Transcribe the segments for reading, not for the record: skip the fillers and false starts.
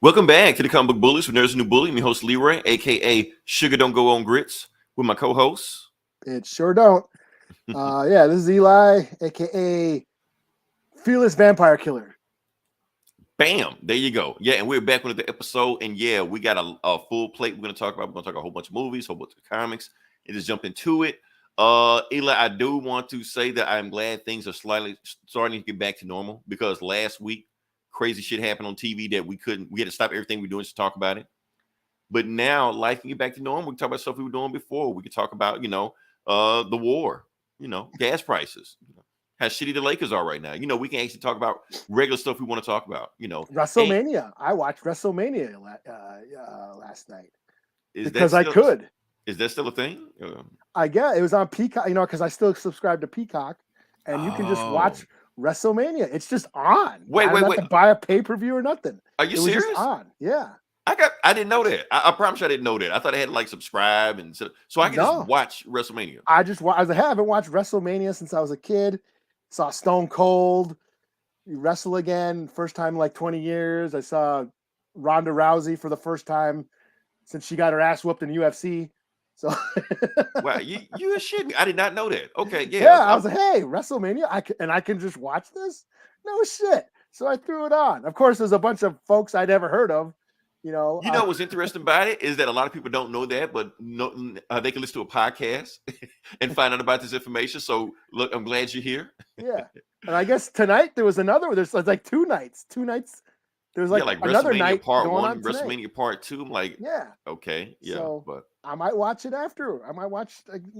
Welcome back to the Comic Book Bullies with Nerds New Bully. I'm your host Leroy, aka Sugar Don't Go on Grits, with my co-hosts. It sure don't. This is Eli, aka Fearless Vampire Killer. Bam! There you go. Yeah, and we're back with the episode, and yeah, we got a full plate. We're gonna talk about. We're gonna talk a whole bunch of movies, a whole bunch of comics, and just jump into it. Eli, I do want to say that I'm glad things are slightly starting to get back to normal because last week crazy shit happened on TV that we had to stop everything we're doing to talk about it. But now life can get back to normal. We can talk about stuff we were doing before. We can talk about, the war, gas prices, how shitty the Lakers are right now. We can actually talk about regular stuff we want to talk about, WrestleMania. I watched WrestleMania last night because I could. Is that still a thing? I guess it was on Peacock, because I still subscribe to Peacock, and you can just watch WrestleMania. It's just on. Wait. To buy a pay-per-view or nothing. Are you serious? Just on. Yeah. I didn't know that. I promise you I didn't know that. I thought I had to subscribe and so I can just watch WrestleMania. I haven't watched WrestleMania since I was a kid. Saw Stone Cold wrestle again, first time in like 20 years. I saw Ronda Rousey for the first time since she got her ass whooped in UFC. So wow, you are shitting. I did not know that. Okay, yeah. Yeah, I was like, hey, WrestleMania, I can just watch this? No shit. So I threw it on. Of course, there's a bunch of folks I'd never heard of. What's interesting about it is that a lot of people don't know that, but they can listen to a podcast and find out about this information. So look, I'm glad you're here. Yeah, and I guess tonight there was another one. There's like two nights. There's like another WrestleMania night Part going 1, on WrestleMania Part 2. I'm like, yeah, okay, yeah, so but I might watch it after. I might watch.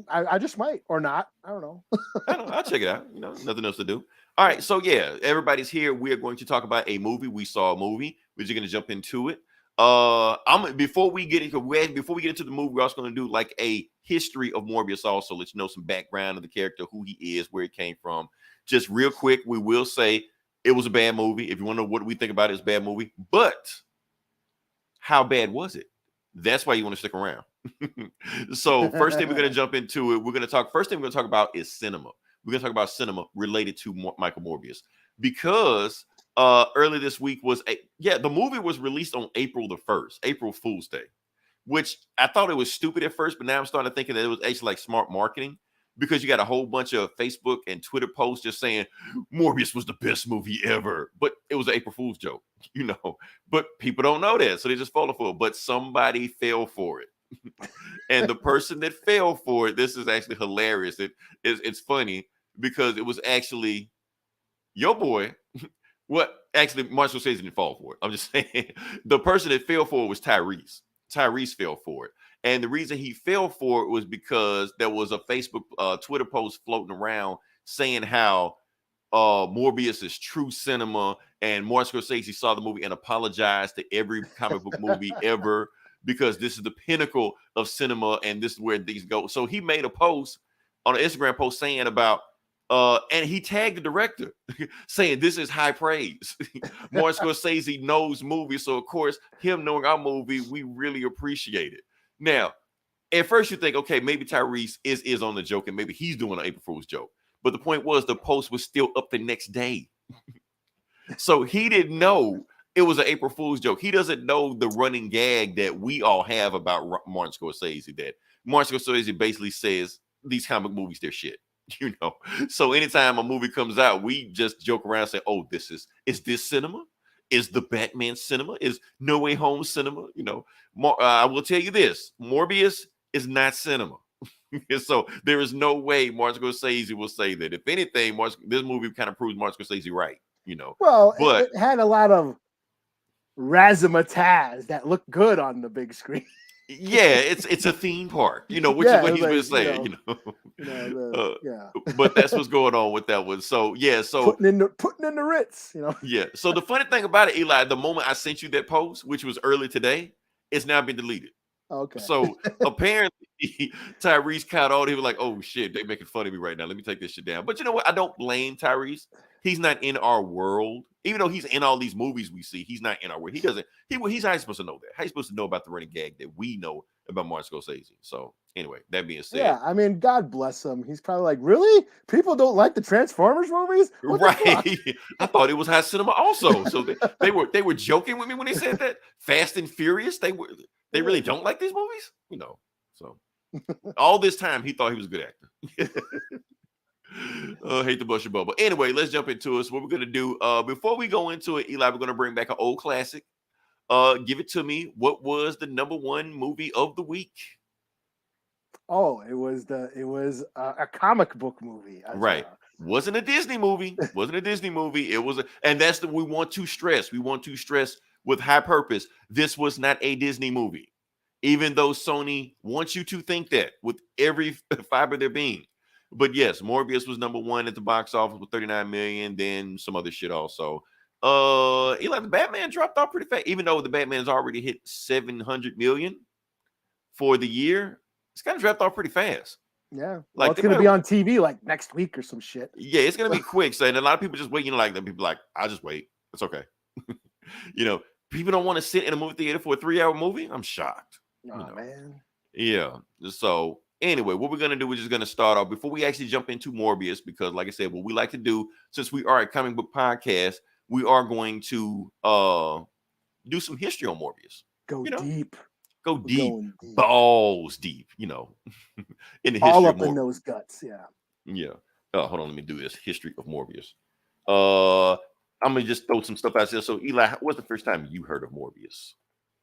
I just might or not. I don't know. I'll check it out. Nothing else to do. All right, so yeah, everybody's here. We are going to talk about a movie. We saw a movie. We're just going to jump into it. Before we get into the movie, we're also going to do like a history of Morbius. Also, let you know some background of the character, who he is, where he came from. Just real quick, we will say it was a bad movie. If you want to know what we think about it, it's a bad movie. But how bad was it? That's why you want to stick around. So first thing we're going to jump into it. First thing we're going to talk about is cinema. We're going to talk about cinema related to Michael Morbius because early this week the movie was released on April the 1st, April Fool's Day, which I thought it was stupid at first, but now I'm starting to think that it was actually like smart marketing because you got a whole bunch of Facebook and Twitter posts just saying Morbius was the best movie ever, but it was an April Fool's joke, but people don't know that, so they just fall for it. But somebody fell for it. And the person that fell for it, this is actually hilarious. It's funny because it was actually your boy. What actually, Marshall says didn't fall for it. I'm just saying the person that fell for it was Tyrese. Tyrese fell for it. And the reason he fell for it was because there was a Facebook, Twitter post floating around saying how Morbius is true cinema. And Martin Scorsese saw the movie and apologized to every comic book movie ever because this is the pinnacle of cinema and this is where these go. So he made a post on an Instagram post saying about, and he tagged the director saying this is high praise. Martin Scorsese knows movies, so of course, him knowing our movie, we really appreciate it. Now, at first you think, okay, maybe Tyrese is on the joke and maybe he's doing an April Fool's joke. But the point was the post was still up the next day. So he didn't know it was an April Fool's joke. He doesn't know the running gag that we all have about Martin Scorsese, that Martin Scorsese basically says these comic movies, they're shit. So anytime a movie comes out, we just joke around and say, oh, is this cinema? Is the Batman cinema? Is No Way Home cinema? I will tell you this, Morbius is not cinema. So there is no way Martin Scorsese will say that. If anything, this movie kind of proves Martin Scorsese right, Well, but it had a lot of razzmatazz that looked good on the big screen. Yeah, it's a theme park, which is what he's been saying, But that's what's going on with that one. So yeah, so putting in the Ritz, Yeah. So the funny thing about it, Eli, the moment I sent you that post, which was early today, it's now been deleted. Okay. So apparently Tyrese caught on. He was like, "Oh shit, they making fun of me right now. Let me take this shit down." But you know what? I don't blame Tyrese. He's not in our world, even though he's in all these movies we see. He's not in our world. He's how you supposed to know that? How you supposed to know about the running gag that we know about Martin Scorsese? So Anyway, that being said, Yeah, I mean, God bless him. He's probably like, really? People don't like the Transformers movies? What the fuck? right? I thought it was high cinema also. So they were joking with me when they said that. Fast and Furious, they really don't like these movies, So all this time he thought he was a good actor. Hate to bust your bubble. Anyway, let's jump into it. So what we're gonna do before we go into it, Eli, we're gonna bring back an old classic. Give it to me. What was the number one movie of the week? Oh, it was a comic book movie. Right. Wasn't a Disney movie. Wasn't a Disney movie. It was and that's the we want to stress. We want to stress with high purpose. This was not a Disney movie. Even though Sony wants you to think that with every fiber of their being. But yes, Morbius was number one at the box office with 39 million, then some other shit also. Eli, the Batman dropped off pretty fast, even though the Batman's already hit 700 million for the year. It's kind of dropped off pretty fast. Yeah. Well, Like it's going to be on TV like next week or some shit. Yeah, it's going to be quick. So, and a lot of people just wait, like people like, I'll just wait. It's okay. People don't want to sit in a movie theater for a 3-hour movie. I'm shocked. Oh, man. Yeah. So anyway, what we're going to do, we're just going to start off before we actually jump into Morbius, because like I said, what we like to do, since we are a comic book podcast, we are going to do some history on Morbius. Go deep. Go deep. Balls deep, in the history all up of Morbius. In those guts. Yeah. Yeah. Hold on, let me do this. History of Morbius. I'm gonna just throw some stuff out there. So Eli, what's the first time you heard of Morbius?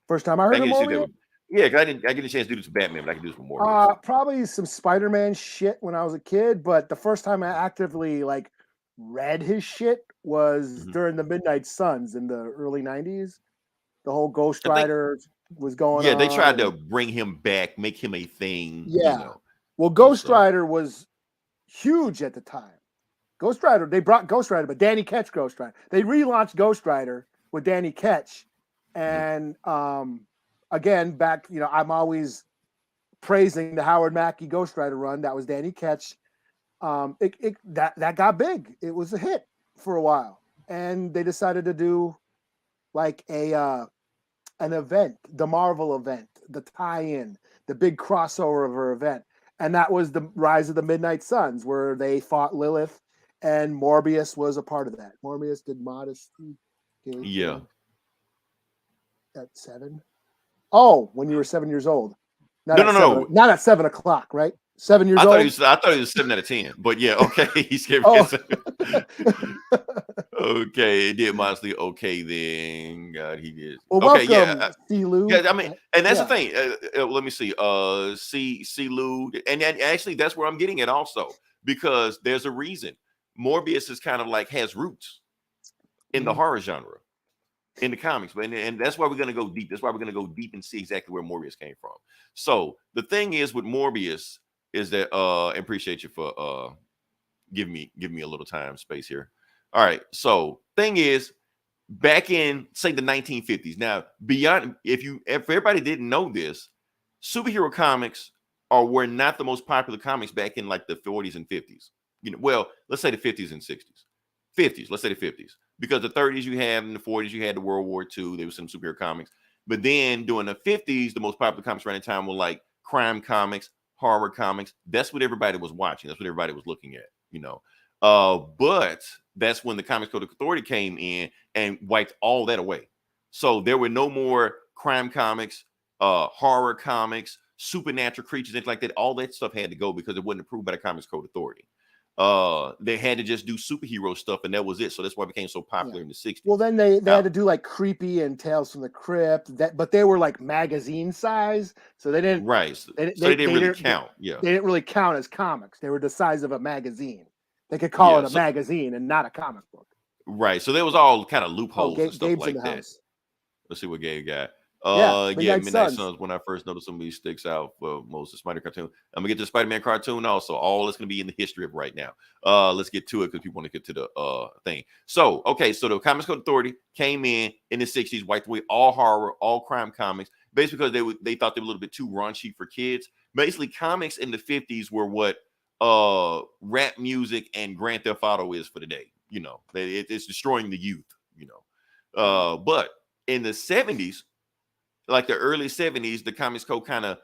First time I heard of Morbius? Yeah, because I get a chance to do this with Batman, but I can do this with Morbius. Probably some Spider-Man shit when I was a kid, but the first time I actively read his shit was during the Midnight Suns in the early 90s. The whole Ghost Rider was going on. Yeah, they tried to bring him back, make him a thing. Yeah. Well, Ghost Rider was huge at the time. Ghost Rider, they brought Ghost Rider, but Danny Ketch Ghost Rider. They relaunched Ghost Rider with Danny Ketch. And again, back, I'm always praising the Howard Mackie Ghost Rider run. That was Danny Ketch. That got big. It was a hit for a while. And they decided to do an event, the Marvel event, the tie-in, the big crossover event. And that was the Rise of the Midnight Suns, where they fought Lilith, and Morbius was a part of that. Morbius did Modesty. Yeah. At 7? Oh, when you were 7 years old. No. Not at 7 o'clock, right? 7 years old. I thought he was 7 out of 10. But yeah, okay. He's giving Okay, it did modestly. Okay, then God, he did. Well, okay, welcome, C-Lou. Yeah, I mean, and that's the thing. Let me see. C-Lou, and actually, that's where I'm getting at also, because there's a reason. Morbius is kind of has roots in the horror genre, in the comics, and that's why we're gonna go deep. That's why we're gonna go deep and see exactly where Morbius came from. So the thing is with Morbius is that, and appreciate you for give me a little time space here. All right. So thing is, back in say the 1950s. Now, beyond if everybody didn't know this, superhero comics were not the most popular comics back in the 40s and 50s. Well, let's say the 50s and 60s. 50s, let's say the 50s. Because the 30s you have, and the 40s you had the World War II, there was some superhero comics. But then during the 50s, the most popular comics around the time were crime comics, horror comics. That's what everybody was watching. That's what everybody was looking at, but that's when the Comics Code Authority came in and wiped all that away. So there were no more crime comics, horror comics, supernatural creatures, things like that. All that stuff had to go because it wasn't approved by the Comics Code Authority. They had to just do superhero stuff, and that was it. So that's why it became so popular in the 60s. Well, then they had to do Creepy and Tales from the Crypt, but they were magazine size, so they didn't. Right. So they didn't really count. Yeah. They didn't really count as comics. They were the size of a magazine. They could call it a magazine and not a comic book. Right. So there was all kind of loopholes and stuff Gabe's like in the that. House. Let's see what Gabe got. Midnight Suns. When I first noticed somebody sticks out for most of the Spider cartoon. I'm gonna get to the Spider-Man cartoon also. All it's gonna be in the history of right now. Let's get to it because people want to get to the thing. So the Comics Code Authority came in the 60s, wiped away all horror, all crime comics, basically because they thought they were a little bit too raunchy for kids. Basically, comics in the 50s were what rap music and Grand Theft Auto is for today. It's destroying the youth. But in the 70s, the early 70s, the Comics Code kind of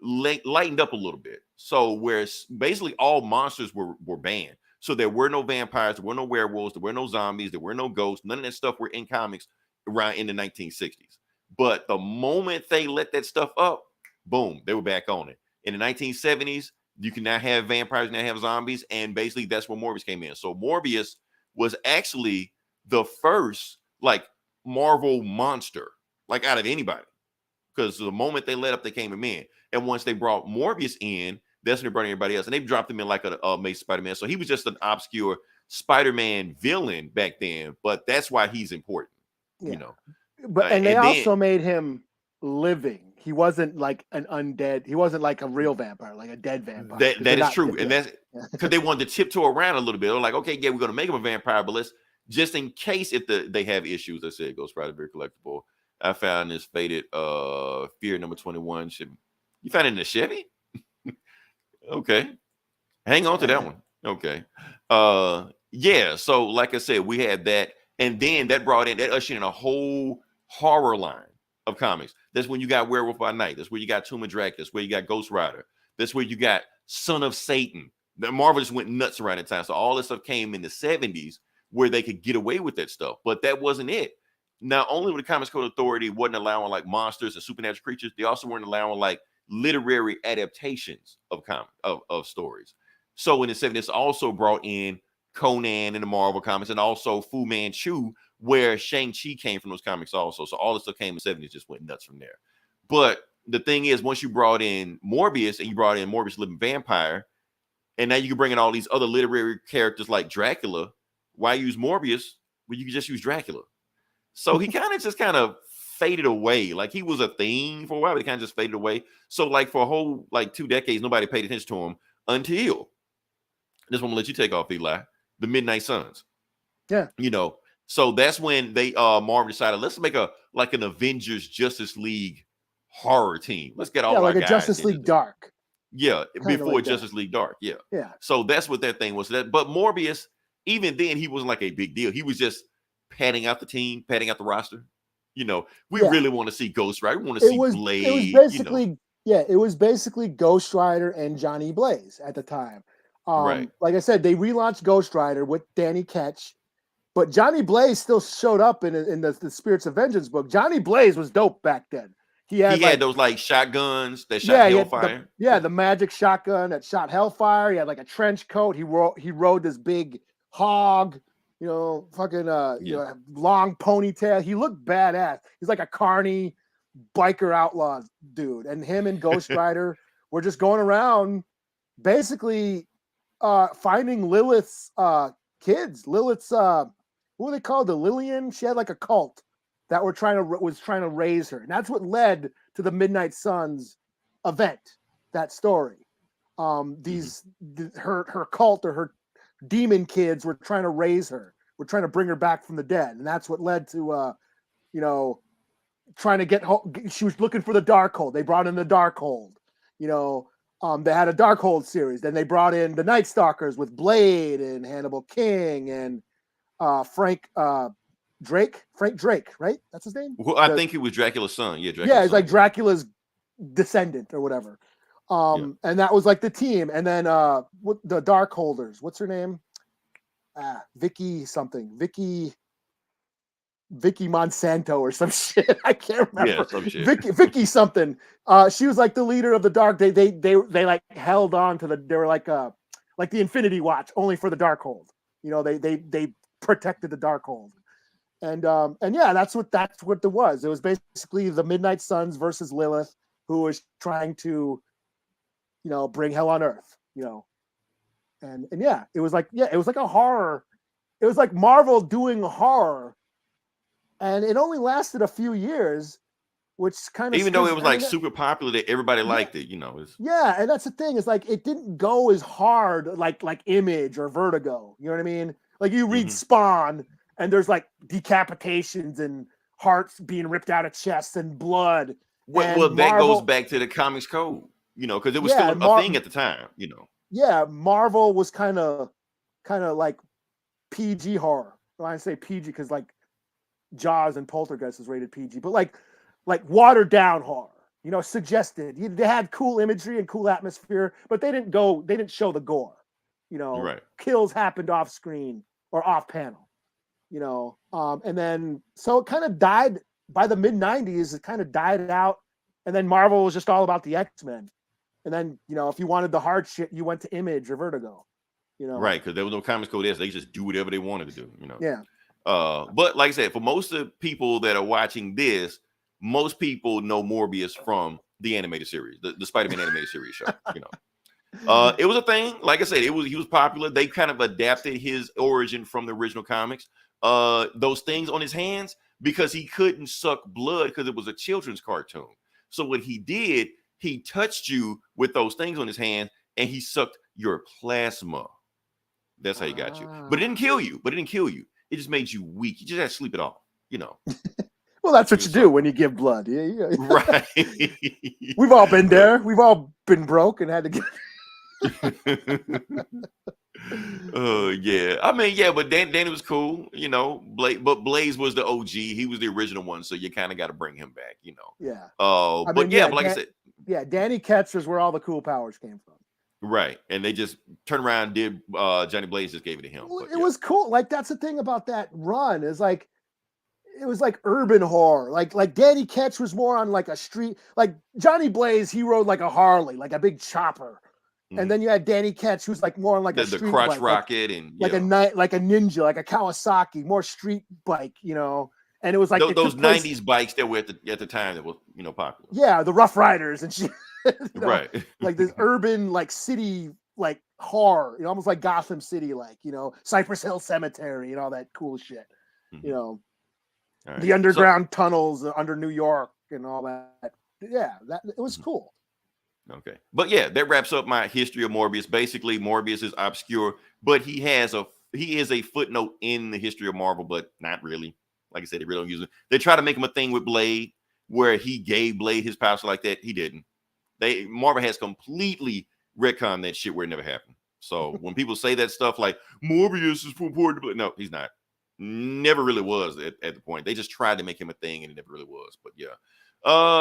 lightened up a little bit. So where basically all monsters were banned. So there were no vampires, there were no werewolves, there were no zombies, there were no ghosts. None of that stuff were in comics around in the 1960s. But the moment they let that stuff up, boom, they were back on it. In the 1970s, you can now have vampires, now have zombies, and basically that's where Morbius came in. So Morbius was actually the first like Marvel monster, like out of anybody. Because the moment they let up, they came in. And once they brought Morbius in, that's when they brought everybody else. And they dropped him in like a Amazing Spider-Man. So he was just an obscure Spider-Man villain back then. But that's why he's important, you know. But and they also made him living. He wasn't like an undead. He wasn't like a real vampire, like a dead vampire. That is true. And that's because they wanted to tiptoe around a little bit. They're like, okay, yeah, we're going to make him a vampire, but let's just in case if they have issues. I said Ghost Rider very collectible. I found this faded Fear number 21. You found it in a Chevy? Okay. Hang on to that one. Okay. Yeah. So like I said, we had that. And then that ushered in a whole horror line of comics. That's when you got Werewolf by Night. That's where you got Tomb of Dracula. That's where you got Ghost Rider. That's where you got Son of Satan. The Marvel just went nuts around that time. So all this stuff came in the 70s where they could get away with that stuff. But that wasn't it. Not only with the Comics Code Authority wasn't allowing like monsters and supernatural creatures, they also weren't allowing like literary adaptations of stories. So in the 70s, also brought in Conan in the Marvel comics, and also Fu Manchu, where Shang-Chi came from those comics also. So all this stuff came in the 70s, just went nuts from there. But the thing is, once you brought in Morbius and you brought in Morbius Living Vampire, and now you can bring in all these other literary characters like Dracula, why use Morbius when you can just use Dracula? So he kind of faded away. Like he was a thing for a while, but he kind of just faded away. So like for a whole like 2 decades, nobody paid attention to him until this one. I'll let you take off, Eli. The Midnight Suns. Yeah. You know, so that's when they Marvel decided, let's make an Avengers Justice League horror team. Let's get all our like a guys Justice League Dark. Yeah, Kinda before like Justice League Dark. Yeah. Yeah. So that's what that thing was. But Morbius, even then, he wasn't like a big deal. He was just padding out the team, padding out the roster. You know, we really want to see Ghost Rider. We want to see Blade. It was basically, it was basically Ghost Rider and Johnny Blaze at the time. Right. Like I said, they relaunched Ghost Rider with Danny Ketch, but Johnny Blaze still showed up in the Spirits of Vengeance book. Johnny Blaze was dope back then. He had those like shotguns that shot Hellfire. The magic shotgun that shot Hellfire. He had like a trench coat. He rode this big hog, fucking long ponytail. He looked badass. He's like a carny biker outlaw dude. And him and Ghost Rider were just going around basically finding Lilith's kids. Lilith's what were they called? The Lillian. She had like a cult that was trying to raise her, and that's what led to the Midnight Suns event. That story. Her cult or her demon kids were trying to raise her. We're trying to bring her back from the dead, and that's what led to trying to get home. She was looking for the Darkhold. They brought in the Darkhold. They had a Darkhold series. Then they brought in the Night Stalkers with Blade and Hannibal King and Frank Drake, right? That's his name. Well, I think he was Dracula's son. Yeah, it's like Dracula's descendant or whatever. And that was like the team. And then the Darkholders. What's her name? Vicky something. Vicky Monsanto or some shit. I can't remember. Yeah, some shit. Vicky something. She was like the leader of the Dark. They like held on to they were like the Infinity Watch only for the Darkhold. They protected the Darkhold. And that's what it was. It was basically the Midnight Suns versus Lilith, who was trying to, bring hell on earth. And it was like a horror. It was like Marvel doing horror, and it only lasted a few years, which kind of even though it was like super popular that everybody liked it. And that's the thing. It's like it didn't go as hard like Image or Vertigo. You know what I mean? Like you read Spawn. And there's like decapitations and hearts being ripped out of chests and blood. Well, that goes back to the Comics Code, because it was still a thing at the time, Yeah, Marvel was kind of like PG horror. When I say PG, because like Jaws and Poltergeist is rated PG, but like watered down horror. suggested. They had cool imagery and cool atmosphere, but they didn't show the gore. Right. Kills happened off screen or off panel. And then so it kind of died by the mid 90s. It kind of died out, and then Marvel was just all about the X-Men. And then if you wanted the hard shit, you went to Image or Vertigo. Right, because there was no Comics Code S. They just do whatever they wanted to do. Yeah. But like I said, for most of the people that are watching this, most people know Morbius from the animated series, the Spider-Man animated series show. It was a thing. Like I said, he was popular. They kind of adapted his origin from the original comics. Those things on his hands, because he couldn't suck blood because it was a children's cartoon. So what he did, he touched you with those things on his hand, and he sucked your plasma. That's how he got you. But it didn't kill you. It just made you weak. You just had to sleep it off. Well, that's what you do when you give blood. Yeah. Right. We've all been there. We've all been broke and had to get. Yeah. I mean, yeah, but Danny was cool, but Blaze was the OG. He was the original one, so you kind of got to bring him back, Yeah. But like I said, yeah, Danny Ketch is where all the cool powers came from. Right. And they just turned around and did Johnny Blaze just gave it to him. Well, it was cool. Like, that's the thing about that run, is like it was like urban horror. Like Danny Ketch was more on like a street. Like Johnny Blaze, he rode like a Harley, like a big chopper. And then you had Danny Ketch, who's like more on like a street crotch bike, rocket, and like a ninja, like a Kawasaki, more street bike, And it was like those 90s bikes that were at the time that was popular. Yeah, the Rough Riders and shit. Right. Like this urban, like city, like horror, almost like Gotham City, like Cypress Hill Cemetery and all that cool shit. Right. The underground tunnels under New York and all that. Yeah, it was cool. Okay. But yeah, that wraps up my history of Morbius. Basically, Morbius is obscure, but he is a footnote in the history of Marvel, but not really. Like I said, they really don't use it. They try to make him a thing with Blade, where he gave Blade his powers like that. He didn't. Marvel has completely retconned that shit where it never happened. So when people say that stuff like Morbius is important, but no, he's not. Never really was at the point. They just tried to make him a thing, and it never really was. But yeah.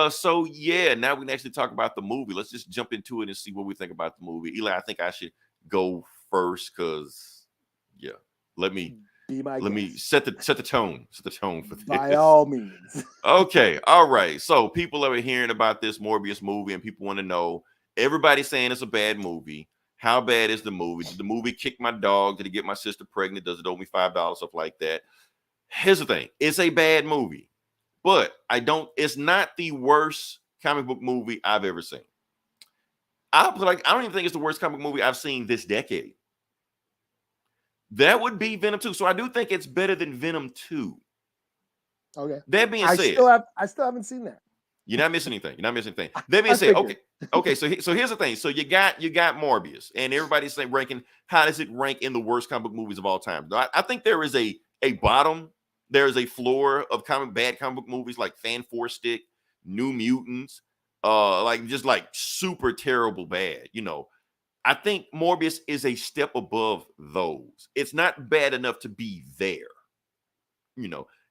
So yeah, now we can actually talk about the movie. Let's just jump into it and see what we think about the movie. Eli, I think I should go first because let me set the tone for this. By all means. Okay, all right. So people are hearing about this Morbius movie, and people want to know. Everybody's saying it's a bad movie. How bad is the movie? Did the movie kick my dog? Did it get my sister pregnant? Does it owe me $5? Stuff like that. Here's the thing: it's a bad movie, but it's not the worst comic book movie I've ever seen. I don't even think it's the worst comic movie I've seen this decade. That would be Venom 2. So I do think it's better than Venom 2. Okay. That being said, I still haven't seen that. You're not missing anything. That being said, okay. So here's the thing. So you got Morbius, and everybody's saying ranking. How does it rank in the worst comic book movies of all time? I think there is a bottom. There is a floor of bad comic book movies like Fan Four Stick, New Mutants, like just like super terrible bad. I think Morbius is a step above those. It's not bad enough to be there.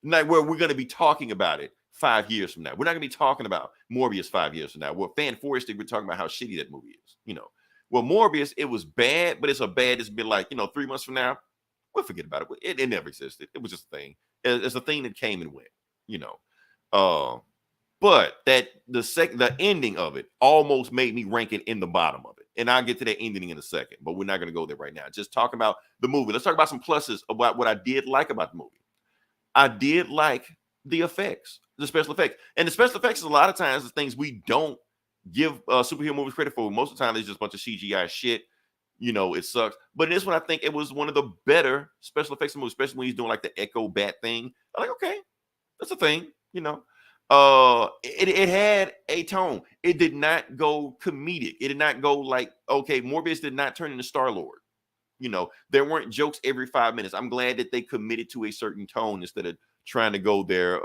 Like where we're going to be talking about it 5 years from now. We're not going to be talking about Morbius 5 years from now. Well, Fan Four Stick, we're talking about how shitty that movie is. Well, Morbius, it was bad, but it's a bad that's been like 3 months from now. We'll forget about it. It never existed. It was just a thing. It's a thing that came and went. But the ending of it almost made me rank it in the bottom of it. And I'll get to that ending in a second, but we're not going to go there right now. Just talking about the movie. Let's talk about some pluses about what I did like about the movie. I did like the effects, the special effects. And the special effects is a lot of times the things we don't give superhero movies credit for. Most of the time, it's just a bunch of CGI shit. It sucks. But in this one, I think it was one of the better special effects in the movie, especially when he's doing like the Echo Bat thing. I'm like, okay, that's a thing, It had a tone. It did not go comedic. It did not go like, okay, Morbius did not turn into Star-Lord. There weren't jokes every 5 minutes. I'm glad that they committed to a certain tone instead of trying to go there,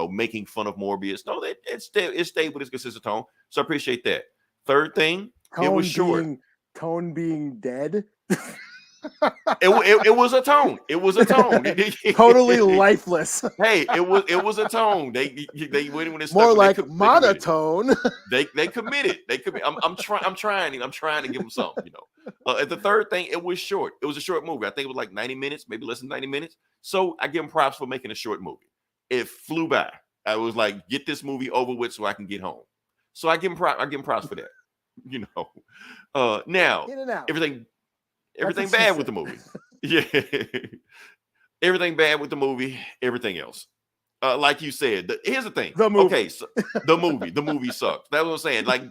making fun of Morbius. No, it stayed with its consistent tone. So I appreciate that. Third thing, it was short. Tone being dead. It was a tone. It was a tone. Totally lifeless. Hey, it was a tone. They when they More stuck, like they monotone. They committed. They commit. I'm trying to give them something. And the third thing, it was short. It was a short movie. I think it was like 90 minutes, maybe less than 90 minutes. So I give them props for making a short movie. It flew by. I was like, get this movie over with so I can get home. So I give them props for that. Now In and out. everything That's what she bad with said. the movie. Yeah. Everything bad with the movie, everything else. Like you said, here's the thing. The movie. Okay, so the movie sucks. That's what I'm saying. Like,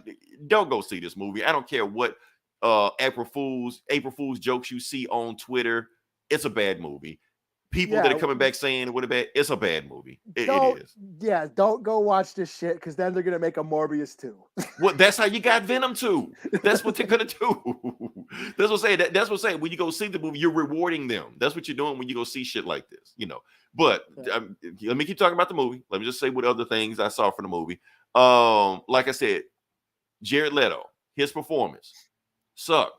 don't go see this movie. I don't care what April Fool's jokes you see on Twitter. It's a bad movie. People that are coming back saying it's a bad movie. It is. Yeah, don't go watch this shit because then they're gonna make a Morbius 2. Well, that's how you got Venom 2. That's what they're gonna do. That's what I'm saying. That's what I'm saying. When you go see the movie, you're rewarding them. That's what you're doing when you go see shit like this. But let me keep talking about the movie. Let me just say what other things I saw from the movie. Like I said, Jared Leto, his performance sucked.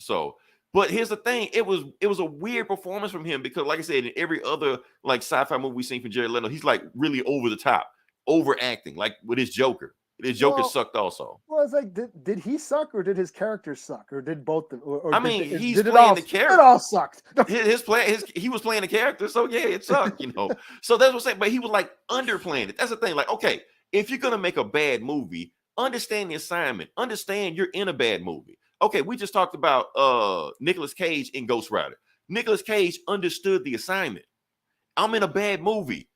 So, but here's the thing: it was a weird performance from him because, like I said, in every other like sci-fi movie we've seen from Jared Leto, he's like really over the top, overacting, like with his Joker. His Joker sucked also. Well, it's like, did he suck or did his character suck or did both? He's playing the character. It all sucked. He was playing the character, so yeah, it sucked. So that's what I'm saying. But he was like underplaying it. That's the thing. Like, okay, if you're gonna make a bad movie, understand the assignment. Understand you're in a bad movie. Okay, we just talked about Nicolas Cage in Ghost Rider. Nicolas Cage understood the assignment. I'm in a bad movie.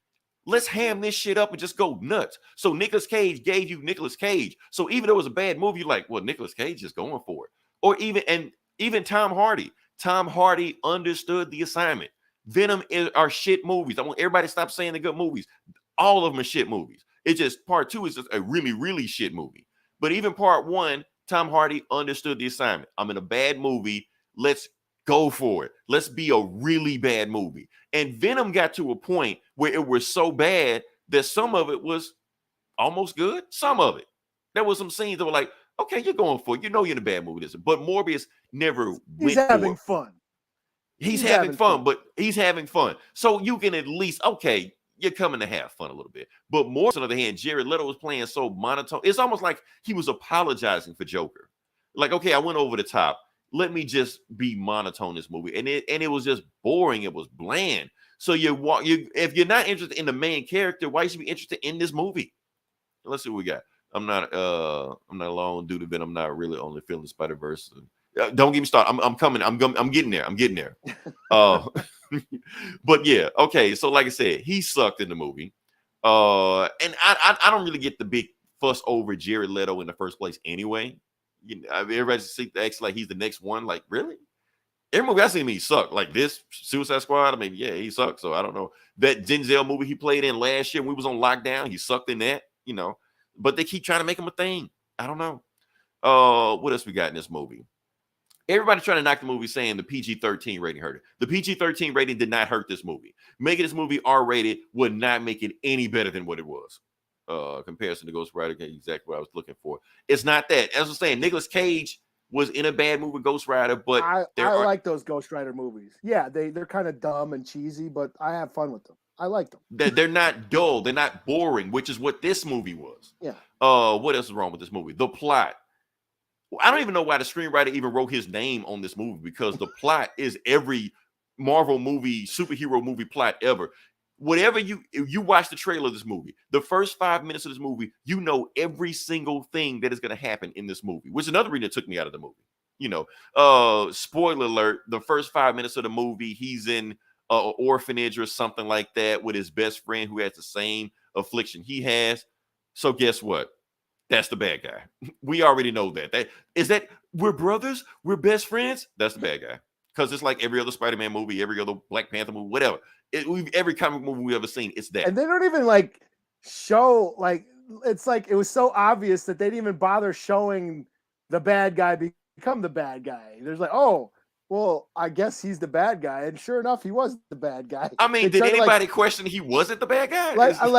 Let's ham this shit up and just go nuts. So Nicolas Cage gave you Nicolas Cage. So even though it was a bad movie, you're like, well, Nicolas Cage is going for it. Or even Tom Hardy. Tom Hardy understood the assignment. Venom are shit movies. I want everybody to stop saying they're good movies. All of them are shit movies. It's just part 2 is just a really, really shit movie. But even part 1, Tom Hardy understood the assignment. I'm in a bad movie. Let's go for it. Let's be a really bad movie. And Venom got to a point where it was so bad that some of it was almost good. Some of it. There was some scenes that were like, okay, you're going for it. You're in a bad movie. But Morbius never went He's having fun. He's having fun, but he's having fun. So you can at least, okay, you're coming to have fun a little bit. But Morbius, on the other hand, Jared Leto was playing so monotone. It's almost like he was apologizing for Joker. Like, okay, I went over the top. Let me just be monotone this movie. And it was just boring. It was bland. So if you're not interested in the main character, why should you be interested in this movie? Let's see what we got. I'm not alone due to Venom. I'm not really only feeling Spider-Verse. Don't get me started. I'm coming. I'm getting there. I'm getting there. But yeah, okay. So like I said, he sucked in the movie. And I don't really get the big fuss over Jared Leto in the first place anyway. Everybody acts like he's the next one. Like, really? Every movie I seen him, he sucked. Like this Suicide Squad. I mean, yeah, he sucked. So I don't know. That Denzel movie he played in last year when we was on lockdown, he sucked in that, But they keep trying to make him a thing. I don't know. What else we got in this movie? Everybody trying to knock the movie saying the PG-13 rating hurt it. The PG-13 rating did not hurt this movie. Making this movie R-rated would not make it any better than what it was. Comparison to Ghost Rider, exactly what I was looking for. It's not that. As I was saying, Nicolas Cage was in a bad movie, Ghost Rider, but I like those Ghost Rider movies. Yeah, they're kind of dumb and cheesy, but I have fun with them. I like them. They're not dull. They're not boring, which is what this movie was. Yeah. What else is wrong with this movie? The plot. I don't even know why the screenwriter even wrote his name on this movie because the plot is every Marvel movie, superhero movie plot ever. Whatever you watch the trailer of this movie, the first 5 minutes of this movie, you know every single thing that is going to happen in this movie, which is another reason that took me out of the movie. Spoiler alert, the first 5 minutes of the movie, he's in an orphanage or something like that with his best friend who has the same affliction he has. So guess what? That's the bad guy. We already know that. We're brothers? We're best friends? That's the bad guy. Because it's like every other Spider-Man movie, every other Black Panther movie, whatever. Every comic movie we've ever seen, it's that. And they don't even show, it's like it was so obvious that they didn't even bother showing the bad guy become the bad guy. There's like, oh, well, I guess he's the bad guy. And sure enough, he was the bad guy. I mean, did anybody question he wasn't the bad guy?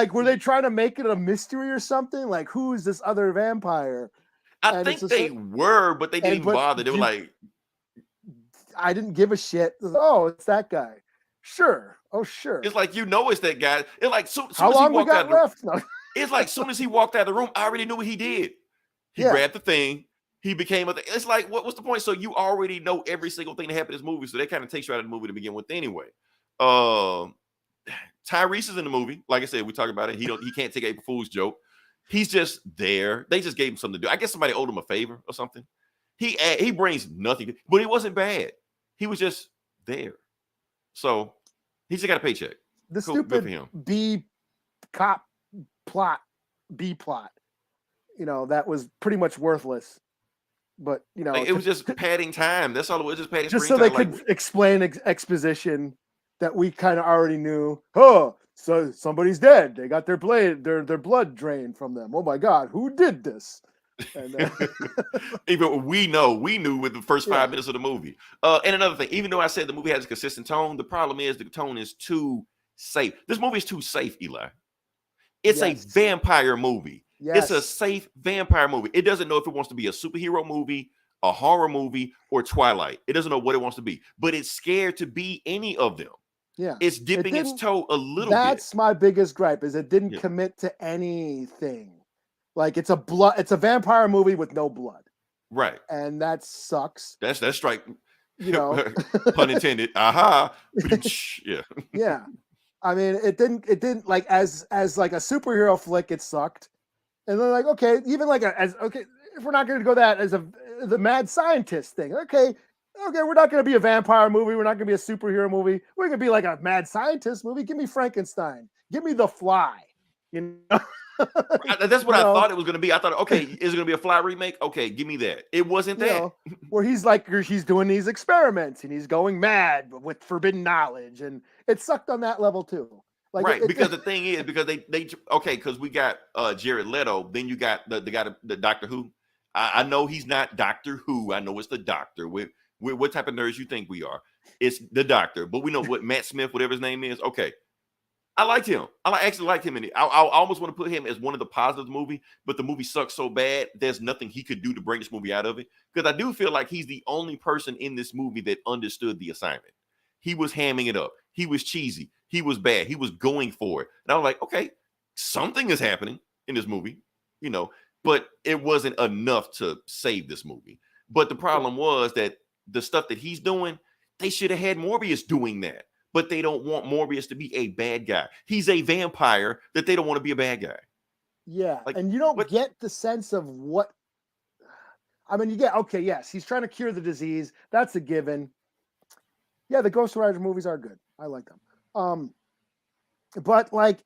Were they trying to make it a mystery or something? Like, who is this other vampire? I think they were, but they didn't bother. They were like, I didn't give a shit. Oh, it's that guy. Sure. Oh, sure. It's like, it's that guy. It's like soon How as he long we walked got out left? No. it's like soon as he walked out of the room, I already knew what he did. He Yeah. grabbed the thing. He became a thing. It's like, what's the point? So you already know every single thing that happened in this movie. So that kind of takes you out of the movie to begin with anyway. Tyrese is in the movie. Like I said, we talked about it. He can't take April Fool's joke. He's just there. They just gave him something to do. I guess somebody owed him a favor or something. He brings nothing, but it wasn't bad. He was just there. So he just got a paycheck. The Cool. Good for stupid him. B plot, that was pretty much worthless. But Like, it was just padding time. That's all it was. Just padding. Just so they could explain exposition that we kind of already knew. Oh, so somebody's dead. They got their blood drained from them. Oh my God, who did this? And, even we knew with the first 5 minutes of the movie. And another thing, even though I said the movie has a consistent tone, the problem is the tone is too safe. This movie is too safe, Eli. It's a vampire movie. It's a safe vampire movie. It doesn't know if it wants to be a superhero movie, a horror movie, or Twilight. It doesn't know what it wants to be, but it's scared to be any of them. Yeah, it's dipping its toe a little bit. That's my biggest gripe, is it didn't commit to anything. Like, it's a vampire movie with no blood. Right. And that sucks. That's strike. Pun intended. Aha. Yeah. Yeah. I mean, it didn't like as like a superhero flick, it sucked. And then, like, okay, even like if we're not going to go that as the mad scientist thing, okay, we're not going to be a vampire movie. We're not going to be a superhero movie. We're going to be like a mad scientist movie. Give me Frankenstein. Give me The Fly. That's what I thought it was going to be. I thought, okay, is it going to be a Fly remake? Okay, give me that. It wasn't that. Where he's doing these experiments and he's going mad with forbidden knowledge, and it sucked on that level too. Like, right, because the thing is, because because we got Jared Leto, then you got the guy, the Doctor Who. I know he's not Doctor Who. I know it's the Doctor. With what type of nerds you think we are? It's the Doctor, but we know what Matt Smith, whatever his name is. Okay, I liked him. I actually liked him in it. I almost want to put him as one of the positives of the movie, but the movie sucks so bad. There's nothing he could do to bring this movie out of it, because I do feel like he's the only person in this movie that understood the assignment. He was hamming it up. He was cheesy. He was bad. He was going for it. And I was like, okay, something is happening in this movie, but it wasn't enough to save this movie. But the problem was that the stuff that he's doing, they should have had Morbius doing that. But they don't want Morbius to be a bad guy. He's a vampire that they don't want to be a bad guy. Yeah. Like, and you don't get the sense of what, I mean, you get, okay, yes, he's trying to cure the disease. That's a given. Yeah, the Ghost Rider movies are good. I like them. But like,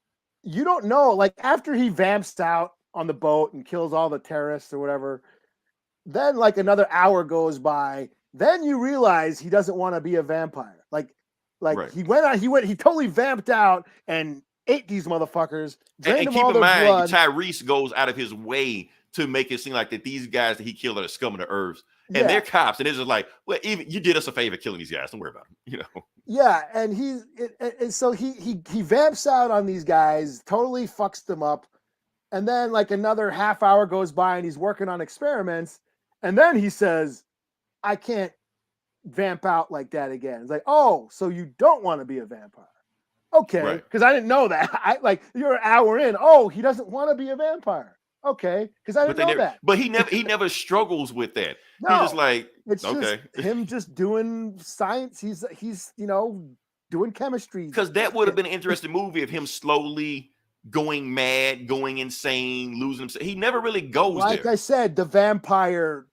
you don't know, like, after he vamps out on the boat and kills all the terrorists or whatever, then like another hour goes by. Then you realize he doesn't want to be a vampire. Like right. he totally vamped out and ate these motherfuckers. And keep in mind, Tyrese goes out of his way to make it seem like that these guys that he killed are the scum of the earth. And they're cops, and it's just like, well, even you did us a favor killing these guys. Don't worry about them, Yeah, and so he vamps out on these guys, totally fucks them up, and then like another half hour goes by, and he's working on experiments, and then he says, "I can't vamp out like that again." It's like, oh, so you don't want to be a vampire? Okay, because I didn't know that. You're an hour in. Oh, he doesn't want to be a vampire. Okay, because I didn't know that. But he never struggles with that. No, he's just like, it's okay, just him just doing science. He's doing chemistry. Because that would have been an interesting movie of him slowly going mad, going insane, losing himself. He never really goes there. Like I said, the vampire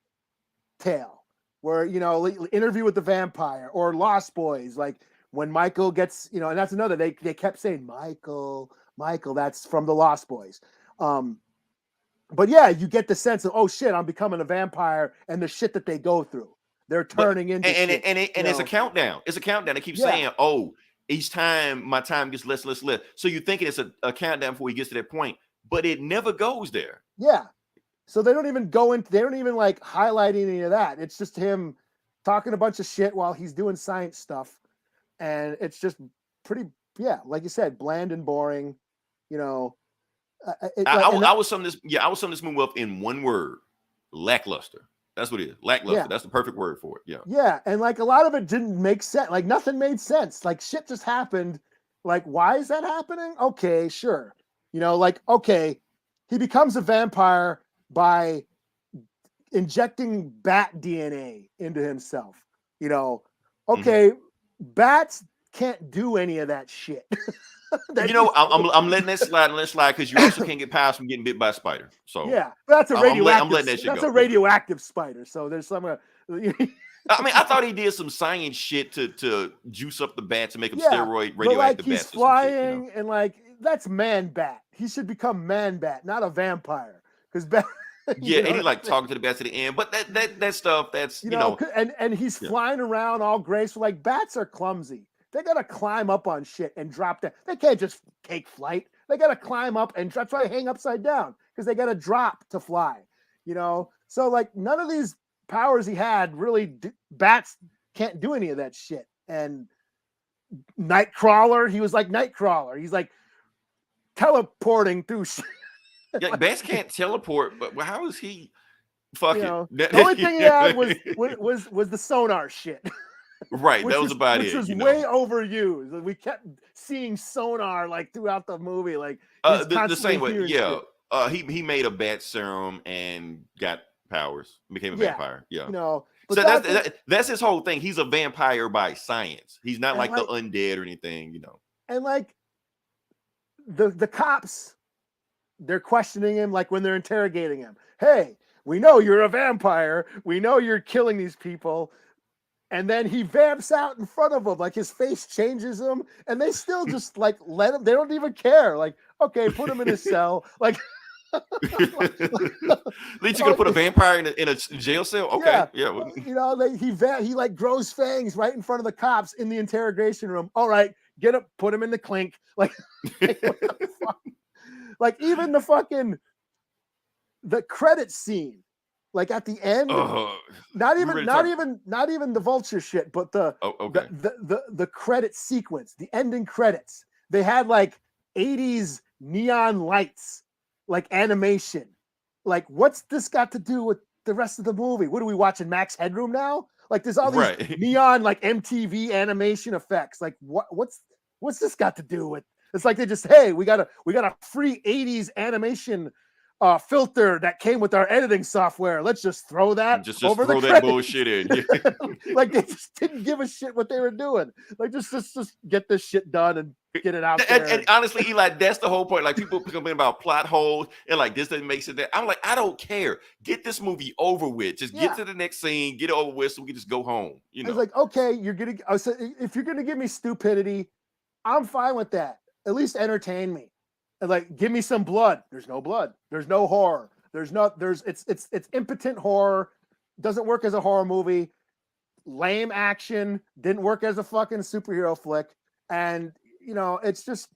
tale, where Interview with the Vampire or Lost Boys, like when Michael gets, and that's another. They kept saying Michael. That's from the Lost Boys. But yeah, you get the sense of, oh shit, I'm becoming a vampire, and the shit that they go through, they're turning into shit, and it's a countdown. It's a countdown. They keep saying, oh, each time my time gets less. So you're thinking it's a countdown before he gets to that point, but it never goes there. Yeah. So they don't even go into. They don't even like highlight any of that. It's just him talking a bunch of shit while he's doing science stuff, and it's just pretty. Yeah, like you said, bland and boring. I would sum this movie up in one word: lackluster. That's what it is. Lackluster. Yeah. That's the perfect word for it. Yeah. Yeah, and like a lot of it didn't make sense. Like nothing made sense. Like shit just happened. Like why is that happening? Okay, sure. Like okay, he becomes a vampire by injecting bat DNA into himself. Okay, bats can't do any of that shit. I'm letting that slide because you also can't get past from getting bit by a spider. So yeah, that's a radioactive. I'm letting that shit that's go. a radioactive spider. So there's some. I mean, I thought he did some science shit to juice up the bats and make them steroid radioactive he's bats. Flying shit, and like that's man bat. He should become man bat, not a vampire. Because yeah, and he like talking to the bats at the end. But that stuff, that's and he's flying around all graceful. Like bats are clumsy. They gotta climb up on shit and drop down. They can't just take flight. They gotta climb up and that's why they hang upside down because they gotta drop to fly. So like none of these powers he had really bats can't do any of that shit. And Nightcrawler, he was like Nightcrawler. He's like teleporting through shit. Yeah, bats can't teleport, but how is he fucking? The only thing he had was the sonar shit. Right, that was about it. Which was way overused. We kept seeing sonar like throughout the movie, like the same way. Yeah, he made a bat serum and got powers, became a vampire. Yeah, so that's his whole thing. He's a vampire by science. He's not like the undead or anything. And like the cops, they're questioning him like when they're interrogating him. Hey, we know you're a vampire. We know you're killing these people. And then he vamps out in front of them, like his face changes him, and they still just like let him. They don't even care. Like, okay, put him in his cell. Like, at least you're gonna put a vampire in a jail cell. Okay, yeah. He like grows fangs right in front of the cops in the interrogation room. All right, get up, put him in the clink. Like, what the fuck? Like even the credit scene. Like at the end, not even the vulture shit, but the credit sequence, the ending credits. They had like 80s neon lights, like animation. Like, what's this got to do with the rest of the movie? What are we watching? Max Headroom now? Like, there's all these neon like MTV animation effects. Like, what's this got to do with? It's like they just we got a free 80s animation filter that came with our editing software. Let's just throw that over throw the that bullshit in. Like they just didn't give a shit what they were doing. Like just get this shit done and get it out there. And honestly, Eli, that's the whole point. Like people complain about plot holes and like this doesn't make sense. I'm like, I don't care. Get this movie over with. Just get to the next scene, get it over with, so we can just go home. I was like, okay, if you're gonna give me stupidity, I'm fine with that. At least entertain me. Like, give me some blood. There's no blood. There's no horror. It's impotent horror. Doesn't work as a horror movie. Lame action. Didn't work as a fucking superhero flick. And, it's just,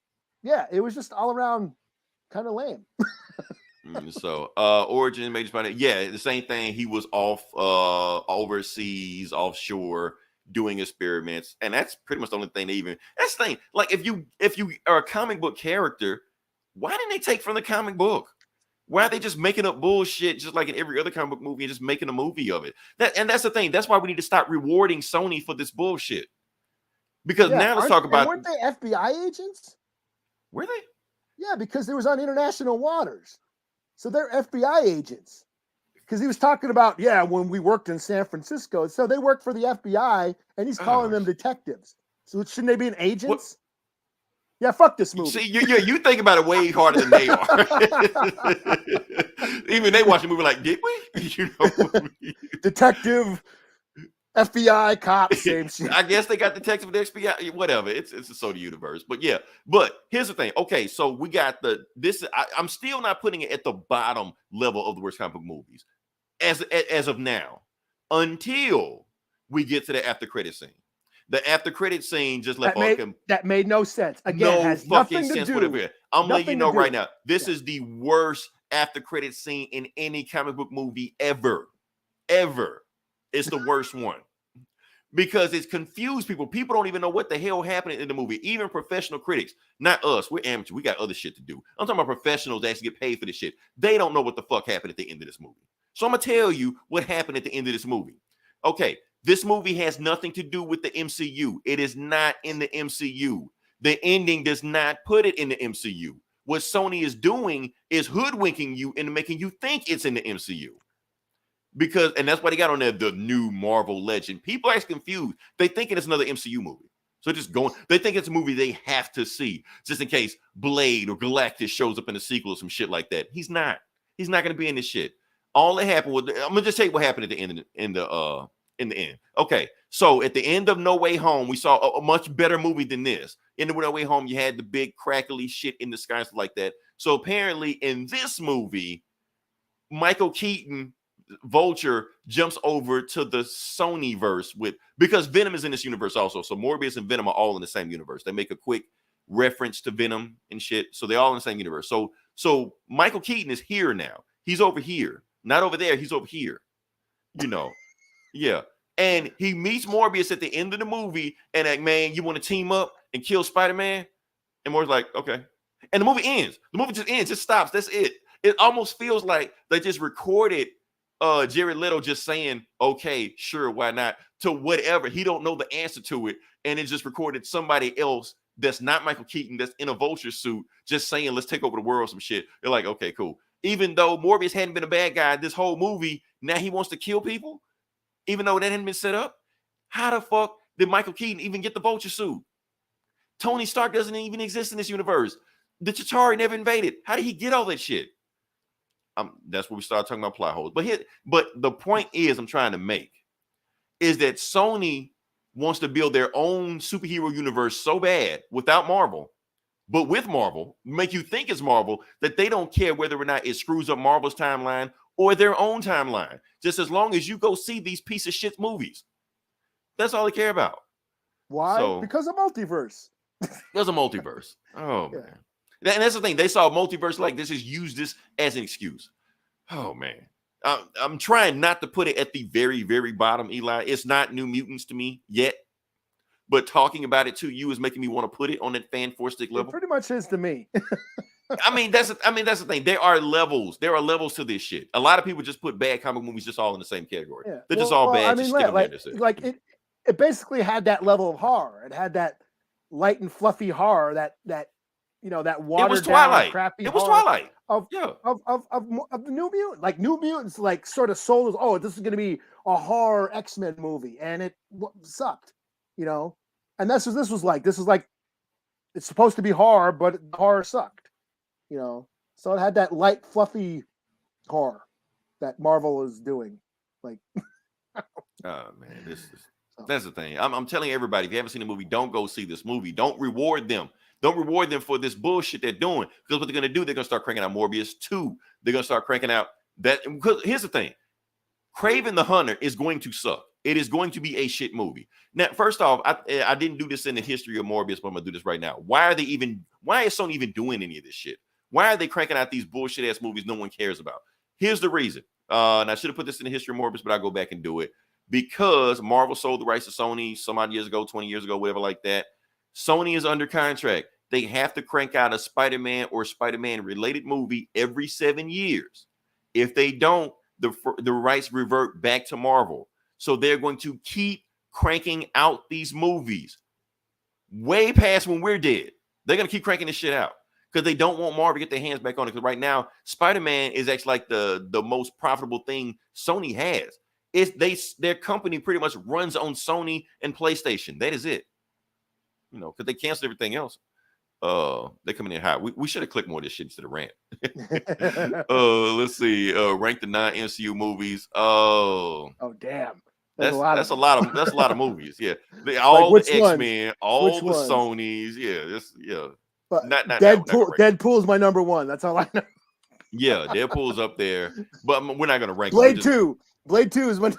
it was just all around kind of lame. So, origin, major spider. Yeah, the same thing. He was off overseas, offshore, doing experiments. And that's pretty much the only thing that's the thing. Like, if you are a comic book character, why didn't they take from the comic book? Why are they just making up bullshit just like in every other comic book movie and just making a movie of it? That's the thing. That's why we need to stop rewarding Sony for this bullshit. Because now let's talk about... Weren't they FBI agents? Were they? Yeah, because they was on international waters. So they're FBI agents. Because he was talking about, when we worked in San Francisco. So they work for the FBI and he's calling them detectives. So shouldn't they be an agents? What? Yeah, fuck this movie. See, you think about it way harder than they are. Even they watch the movie like, did we? Detective, FBI, cop, same shit. I guess they got detective and FBI, whatever. It's a Sony universe. But but here's the thing. Okay, so we got I'm still not putting it at the bottom level of the worst comic book movies as of now, until we get to the after credit scene. The after credit scene just left that made no sense. Again, has nothing to do. Whatever. I'm letting you know right now. This is the worst after credit scene in any comic book movie ever. Ever. It's the worst one. Because it's confused people. People don't even know what the hell happened in the movie. Even professional critics. Not us. We're amateurs. We got other shit to do. I'm talking about professionals that actually get paid for this shit. They don't know what the fuck happened at the end of this movie. So I'm gonna tell you what happened at the end of this movie. Okay, this movie has nothing to do with the MCU. It is not in the MCU. The ending does not put it in the MCU. What Sony is doing is hoodwinking you into making you think it's in the MCU. Because, and that's why they got on there the new Marvel Legend. People are confused. They thinking it's another MCU movie. So just going, they think it's a movie they have to see, just in case Blade or Galactus shows up in a sequel or some shit like that. He's not. He's not going to be in this shit. All that happened was, I'm gonna just tell you what happened at the end. In the end. Okay, so at the end of No Way Home, we saw a much better movie than this. In the No Way Home, you had the big crackly shit in the sky and stuff like that. So apparently, in this movie, Michael Keaton, Vulture, jumps over to the Sony verse because Venom is in this universe also. So Morbius and Venom are all in the same universe. They make a quick reference to Venom and shit. So they're all in the same universe. So Michael Keaton is here now. He's over here, not over there. He's over here. You know, yeah. And he meets Morbius at the end of the movie, and like, man, you want to team up and kill Spider-Man? And Morbius like, okay. And the movie ends. The movie just ends. Just stops. That's it. It almost feels like they just recorded Jared Leto just saying, okay, sure, why not, to whatever. He don't know the answer to it. And it just recorded somebody else that's not Michael Keaton, that's in a Vulture suit, just saying, let's take over the world, some shit. They're like, okay, cool. Even though Morbius hadn't been a bad guy this whole movie, now he wants to kill people, even though that hadn't been set up. How the fuck did Michael Keaton even get the Vulture suit? Tony Stark doesn't even exist in this universe. The Chitauri never invaded. How did he get all that shit? That's where we start talking about plot holes. But the point is, I'm trying to make is that Sony wants to build their own superhero universe so bad without Marvel, but with Marvel, make you think it's Marvel, that they don't care whether or not it screws up Marvel's timeline or their own timeline. Just as long as you go see these piece of shit movies. That's all they care about. Why? So, because of multiverse. There's a multiverse. Oh, yeah. man. And that's the thing. They saw a multiverse like this, is use this as an excuse. Oh, man. I'm trying not to put it at the very, very bottom, Eli. It's not New Mutants to me yet. But talking about it to you is making me want to put it on that fan four stick level. It pretty much is to me. that's the thing. There are levels. There are levels to this shit. A lot of people just put bad comic movies just all in the same category. Yeah. They're just all bad. It basically had that level of horror. It had that light and fluffy horror that watered down crappy. It was Twilight. Of the New Mutants. Like New Mutants, like sort of sold us, oh, this is going to be a horror X-Men movie, and it sucked, And this was like it's supposed to be horror, but the horror sucked, So it had that light, fluffy horror that Marvel is doing, like. Oh man, that's the thing. I'm telling everybody, if you haven't seen the movie, don't go see this movie. Don't reward them. Don't reward them for this bullshit they're doing. Because what they're going to do, they're going to start cranking out Morbius 2. They're going to start cranking out that. Because here's the thing. Craven the Hunter is going to suck. It is going to be a shit movie. Now, first off, I didn't do this in the history of Morbius, but I'm going to do this right now. Why is Sony even doing any of this shit? Why are they cranking out these bullshit ass movies no one cares about? Here's the reason. And I should have put this in the history of Morbius, but I'll go back and do it. Because Marvel sold the rights to Sony some odd years ago, 20 years ago, whatever like that. Sony is under contract. They have to crank out a Spider-Man or Spider-Man related movie every 7 years. If they don't, the rights revert back to Marvel. So they're going to keep cranking out these movies way past when we're dead. They're going to keep cranking this shit out because they don't want Marvel to get their hands back on it. Because right now, Spider-Man is actually like the most profitable thing Sony has. Their company pretty much runs on Sony and PlayStation. That is it. Because they canceled everything else. They're coming in high. We should have clicked more of this shit instead of rant. Let's see. Rank the non-MCU movies. Oh damn. That's a lot of movies. Yeah. All like the X-Men, all the Sonys. Yeah. But Deadpool is my number one. That's all I know. Yeah, Deadpool's up there. But we're not gonna rank Blade 2. Blade 2 is my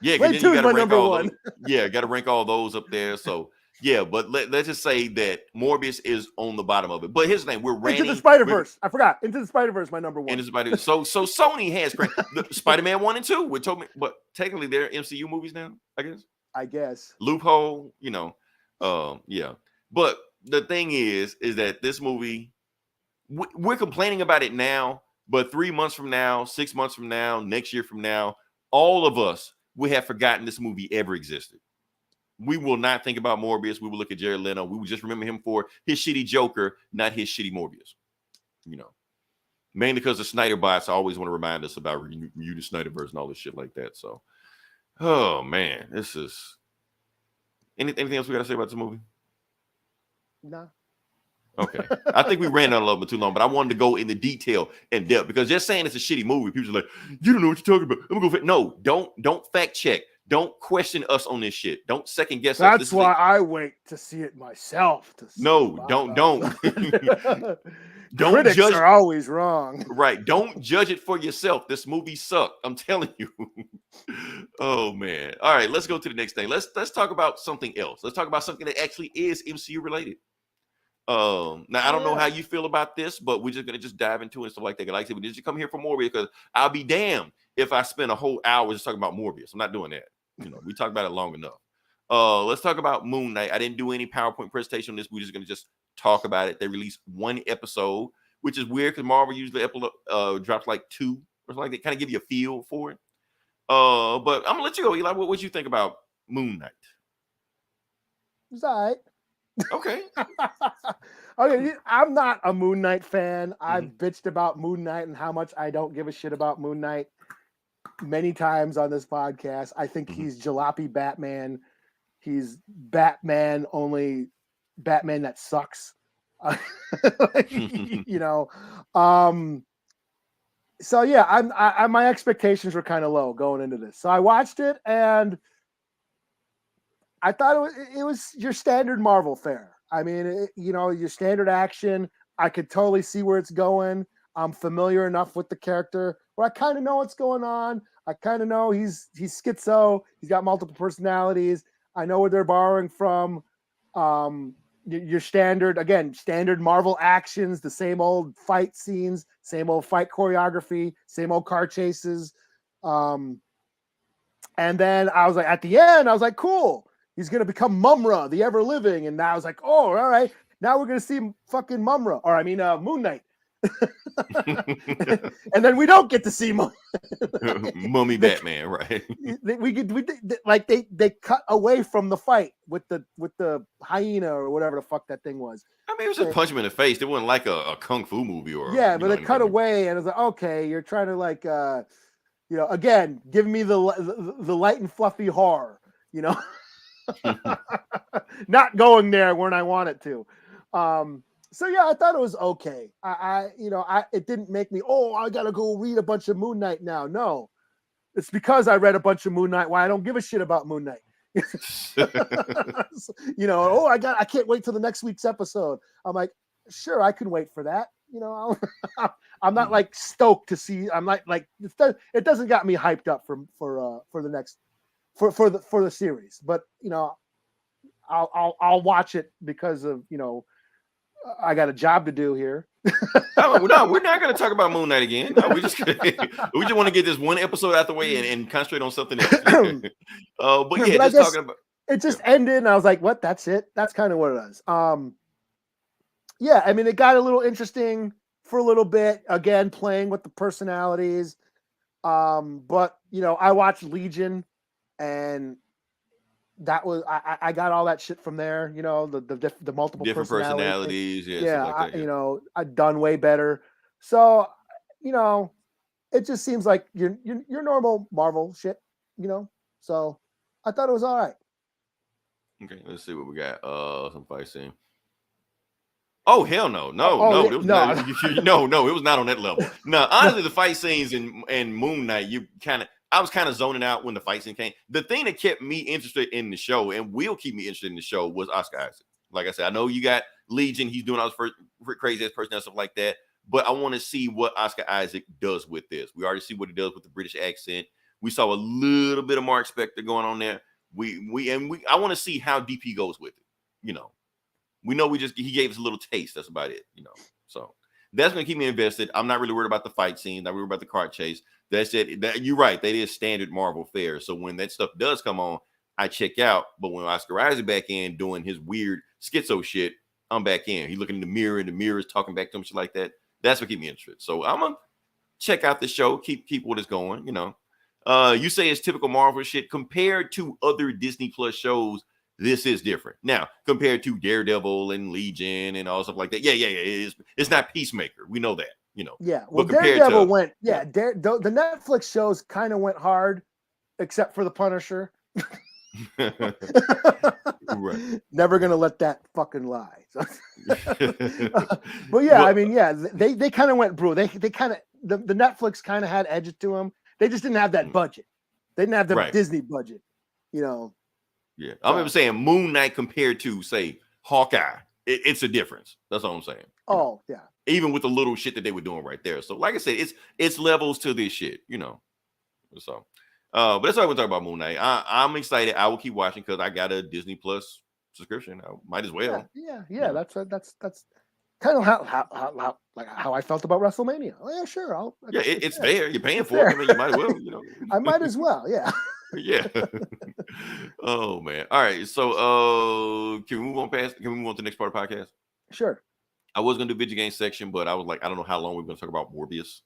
Blade 2 is my number one. Gotta rank all those up there. So yeah, but let's just say that Morbius is on the bottom of it. But here's the thing: we're ranting. Into the Spider-Verse. I forgot. Into the Spider-Verse, my number one. Into the Spider-Verse. So Sony has Spider-Man 1 and 2. But technically they're MCU movies now. I guess. Loophole. Yeah. But the thing is that this movie, we're complaining about it now, But 3 months from now, 6 months from now, next year from now, all of us will have forgotten this movie ever existed. We will not think about Morbius. We will look at Jared Leto. We will just remember him for his shitty Joker, not his shitty Morbius. You know, mainly because the Snyder bots always want to remind us about the Snyderverse and all this shit like that. So, oh man, this is anything else we got to say about the movie? No. Okay. I think we ran on a little bit too long, but I wanted to go into detail and depth because just saying it's a shitty movie, people are like, you don't know what you're talking about. I'm gonna go no, don't fact check. Don't question us on this shit. Don't second guess us. That's why I wait to see it myself. Don't. Don't Critics judge. Are always wrong. Right. Don't judge it for yourself. This movie sucked. I'm telling you. Oh man. All right, let's go to the next thing. Let's talk about something else. Let's talk about something that actually is MCU related. Now I don't know how you feel about this, but we're just gonna dive into it and stuff like that. Like I said, we did you come here for Morbius because I'll be damned if I spend a whole hour just talking about Morbius. I'm not doing that. You know, we talked about it long enough. Let's talk about Moon Knight. I didn't do any PowerPoint presentation on this. We're just gonna talk about it. They released one episode, which is weird because Marvel usually drops like 2 or something like that. Kind of give you a feel for it. But I'm gonna let you go, Eli. What you think about Moon Knight? It's all right. Okay. Okay, I'm not a Moon Knight fan. I've bitched about Moon Knight and how much I don't give a shit about Moon Knight many times on this podcast. I think he's jalopy Batman. He's Batman, only Batman that sucks. You know. So yeah, I my expectations were kind of low going into this. So I watched it and I thought it was your standard Marvel fare. I mean, your standard action. I could totally see where it's going. I'm familiar enough with the character where I kind of know what's going on. I kind of know he's schizo. He's got multiple personalities. I know where they're borrowing from. Your standard Marvel actions, the same old fight scenes, same old fight choreography, same old car chases. And then I was like, at the end, I was like, cool. He's going to become Mumra, the ever living. And now I was like, oh, all right. Now we're going to see fucking Mumra, Moon Knight. And then we don't get to see Mummy Batman, right? They cut away from the fight with the hyena or whatever the fuck that thing was. I mean, it was just punch him in the face. It wasn't like a kung fu movie or but they cut away and it was like, okay, you're trying to again, give me the light and fluffy horror, not going there when I want it to. So yeah, I thought it was okay. It didn't make me, I gotta go read a bunch of Moon Knight now. No, it's because I read a bunch of Moon Knight. Why I don't give a shit about Moon Knight. I can't wait till the next week's episode. I'm like, sure, I can wait for that. I'm not like stoked to see. I'm like it doesn't got me hyped up for the next for the series. But I'll watch it because of I got a job to do here. No, we're not going to talk about Moon Knight again. No, we just want to get this one episode out the way and concentrate on something else. Talking about it just ended, and I was like, "What? That's it? That's kind of what it is." Yeah, I mean, it got a little interesting for a little bit. Again, playing with the personalities. But I watched Legion, and that was I got all that shit from there. The multiple different personalities. I've done way better. So it just seems like your normal Marvel shit. So I thought it was all right. Okay, let's see what we got. Some fight scene. Oh hell no! It was not, it was not on that level. No, honestly, the fight scenes in Moon Knight, I was kind of zoning out when the fight scene came. The thing that kept me interested in the show and will keep me interested in the show was Oscar Isaac. Like I said, I know you got Legion. He's doing all his crazy ass personality stuff like that. But I want to see what Oscar Isaac does with this. We already see what he does with the British accent. We saw a little bit of Mark Spector going on there. I want to see how deep he goes with it. We know he gave us a little taste. That's about it. So that's going to keep me invested. I'm not really worried about the fight scene. Not worried about the car chase. That's it. You're right. That is standard Marvel fare. So when that stuff does come on, I check out. But when Oscar Isaac back in doing his weird schizo shit, I'm back in. He's looking in the mirror, and the mirror is talking back to him, shit like that. That's what keeps me interested. So I'm check out the show, keep what it's going, you know. You say it's typical Marvel shit compared to other Disney Plus shows. This is different now compared to Daredevil and Legion and all stuff like that. Yeah. It's not Peacemaker. We know that, you know. Yeah. Well, but compared Daredevil to, went. Yeah. The Netflix shows kind of went hard, except for the Punisher. Right. Never gonna let that fucking lie. But yeah, I mean, yeah, they kind of went, bro. They kind of the Netflix kind of had edges to them. They just didn't have that budget. They didn't have the Disney budget, you know. Yeah, I remember saying Moon Knight compared to, say, Hawkeye. It's a difference. That's all I'm saying. Oh, yeah. Even with the little shit that they were doing right there. So, like I said, it's levels to this shit, you know. So, but that's why we're talking about Moon Knight. I'm excited. I will keep watching because I got a Disney Plus subscription. I might as well. Yeah. That's kind of how I felt about WrestleMania. Oh, yeah, sure. It's fair. You're paying for it. I mean, you might as well, you know. I might as well. Yeah. Yeah. Oh man. All right. So can we move on to the next part of the podcast? Sure. I was gonna do video game section, but I was like, I don't know how long we're gonna talk about Morbius.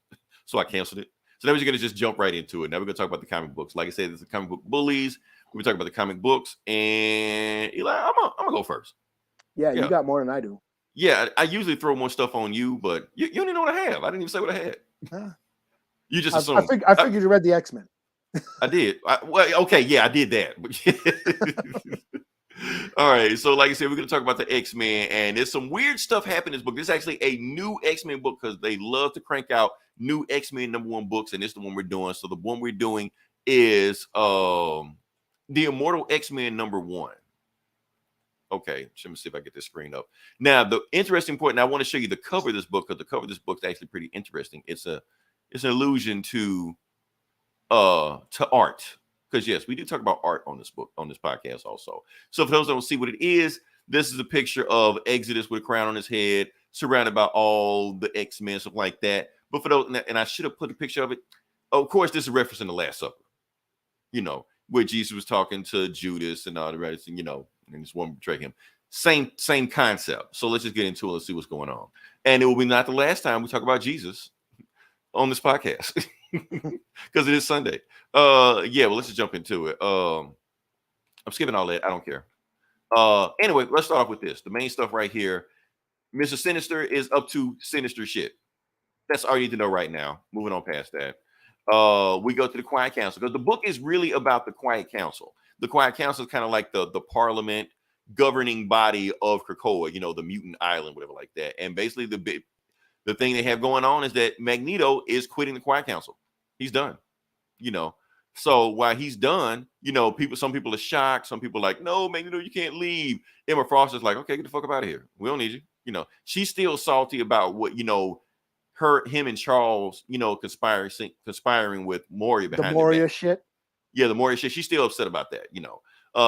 So I canceled it. So now we're gonna just jump right into it. Now we're gonna talk about the comic books. Like I said, there's the comic book bullies. We're talking about the comic books, and Eli, I'm gonna go first. Yeah, you got more than I do. Yeah, I usually throw more stuff on you, but you don't even know what I have. I didn't even say what I had. You just assumed. I figured you read the X-Men. I did. Okay, yeah, I did that. All right, so like I said, we're going to talk about the X-Men, and there's some weird stuff happening in this book. This is actually a new X-Men book because they love to crank out new X-Men #1 books, and this is the one we're doing. So the one we're doing is the Immortal X-Men #1. Okay, let me see if I get this screen up. Now, the interesting point, and I want to show you the cover of this book because the cover of this book is actually pretty interesting. It's an allusion to art, because yes, we do talk about art on this book, on this podcast also. So for those that don't see what it is, this is a picture of Exodus with a crown on his head, surrounded by all the X-Men, stuff like that. But for those, and I should have put a picture of it. Of course, this is referencing the Last Supper, you know, where Jesus was talking to Judas and all the rest, and you know, and this one betrayed him. Same concept. So let's just get into it and see what's going on. And it will be not the last time we talk about Jesus on this podcast. Because it is Sunday. Yeah, well, let's just jump into it. I'm skipping all that. I don't care. Anyway, let's start off with this. The main stuff right here. Mr. Sinister is up to sinister shit. That's all you need to know right now. Moving on past that. We go to the Quiet Council because the book is really about the Quiet Council. The Quiet Council is kind of like the parliament governing body of Krakoa, you know, the mutant island, whatever like that. And basically the thing they have going on is that Magneto is quitting the Quiet Council. He's done, you know. So while he's done, you know, some people are shocked. Some people are like, no, Magneto, you can't leave. Emma Frost is like, okay, get the fuck up out of here. We don't need you. You know, she's still salty about what, you know, him and Charles, you know, conspiring with Moria behind the Moria shit. Yeah, the Moria shit. She's still upset about that, you know.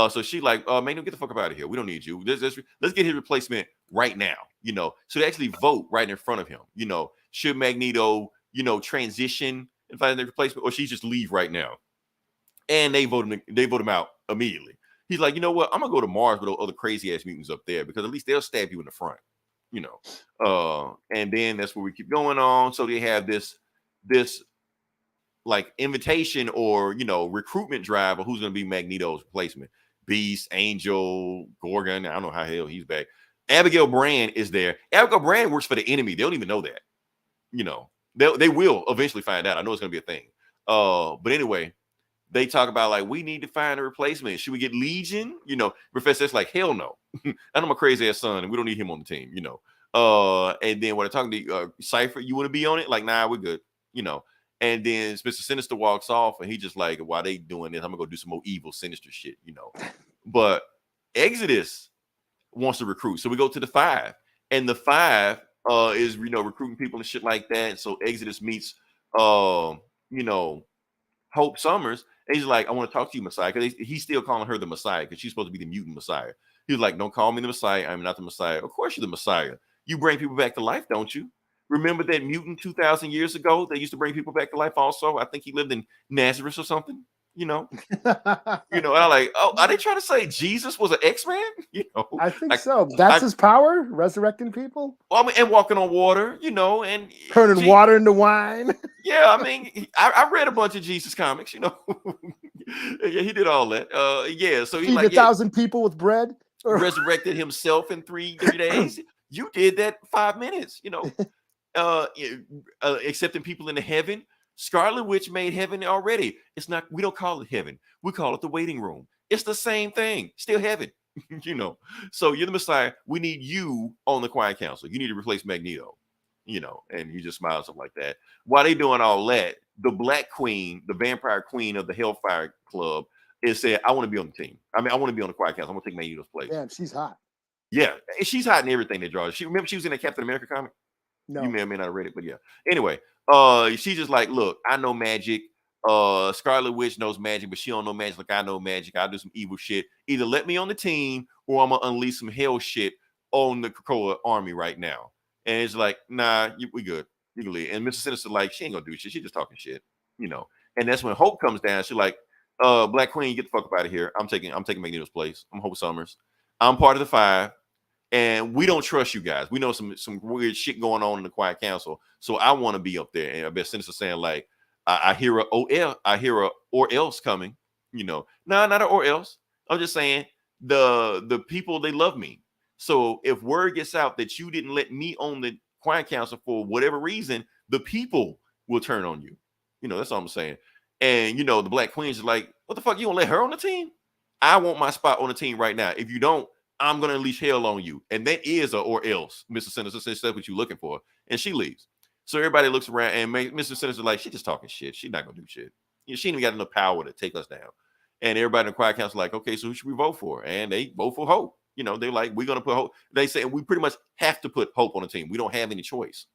So she like, Magneto, get the fuck up out of here. We don't need you. Let's get his replacement right now, you know. So they actually vote right in front of him, you know. Should Magneto, you know, transition and find their replacement, or she just leave right now? And they vote him out immediately. He's like, you know what? I'm gonna go to Mars with those other crazy ass mutants up there because at least they'll stab you in the front, you know. And then that's where we keep going on. So they have this like invitation or, you know, recruitment drive of who's gonna be Magneto's replacement. Beast, Angel, Gorgon. I don't know how hell he's back. Abigail Brand is there. Abigail Brand works for the enemy. They don't even know that, you know. They will eventually find out. I know it's gonna be a thing. But anyway, they talk about like we need to find a replacement. Should we get Legion? You know, Professor X's like, hell no. I know my crazy ass son, and we don't need him on the team, you know. And then when I talk to Cypher, you want to be on it? Like, nah, we're good, you know. And then Mr. Sinister walks off, and he just like, while they doing this, I'm gonna go do some more evil, sinister shit, you know. But Exodus wants to recruit, so we go to the 5, and the 5 is, you know, recruiting people and shit like that. So Exodus meets you know, Hope Summers, and he's like, I want to talk to you, Messiah, because he's still calling her the Messiah because she's supposed to be the mutant Messiah. He's like, don't call me the Messiah. I'm not the Messiah. Of course you're the Messiah. You bring people back to life, don't you? Remember that mutant 2,000 years ago that used to bring people back to life also? I think he lived in Nazareth or something. You know, and I'm like, oh, are they trying to say Jesus was an X-Man? I think like so. That's I, his power, resurrecting people, well, I mean, and walking on water, and turning water into wine. yeah, I mean, I read a bunch of Jesus comics, yeah, he did all that. Yeah, so he's Feeding like, yeah, 1,000 people with bread. resurrected himself in three days. You did that 5 minutes, uh, accepting people into heaven. Scarlet Witch made heaven already. It's not, we don't call it heaven. We call it the waiting room. It's the same thing, still heaven, So you're the Messiah. We need you on the Quiet Council. You need to replace Magneto, and he just smiles something like that. While they doing all that, the Black Queen, the vampire queen of the Hellfire Club, is saying, I want to be on the team. I mean, I want to be on the Quiet Council. I want to take Magneto's place. Damn, she's hot. Yeah, she's hot in everything they draw. She was in a Captain America comic. No. You may or may not have read it, but yeah. Anyway, she's just like, look, I know magic. Scarlet Witch knows magic, but she don't know magic like I know magic. I'll do some evil shit. Either let me on the team or I'm gonna unleash some hell shit on the Krakoa army right now. And it's like, nah, we good. You can leave. And Mr. Sinister like, she ain't gonna do shit. She just talking shit, And that's when Hope comes down. She's like, Black Queen, get the fuck up out of here. I'm taking Magneto's place. I'm Hope Summers. I'm part of the 5. And we don't trust you guys. We know some weird shit going on in the Quiet Council. So I want to be up there. And I bet Sinister saying like, I hear a or else coming. No, not a or else. I'm just saying the people, they love me. So if word gets out that you didn't let me on the Quiet Council for whatever reason, the people will turn on you. That's all I'm saying. And the Black Queen's is like, what the fuck? You gonna let her on the team? I want my spot on the team right now. If you don't, I'm going to unleash hell on you. And that is a or else. Mr. Sinister says that's what you're looking for. And she leaves. So everybody looks around and Mr. Sinister like, she just talking shit. She's not going to do shit. She ain't even got enough power to take us down. And everybody in the Quiet Council like, okay, so who should we vote for? And they vote for Hope. They're like, we're going to put Hope. They say we pretty much have to put Hope on the team. We don't have any choice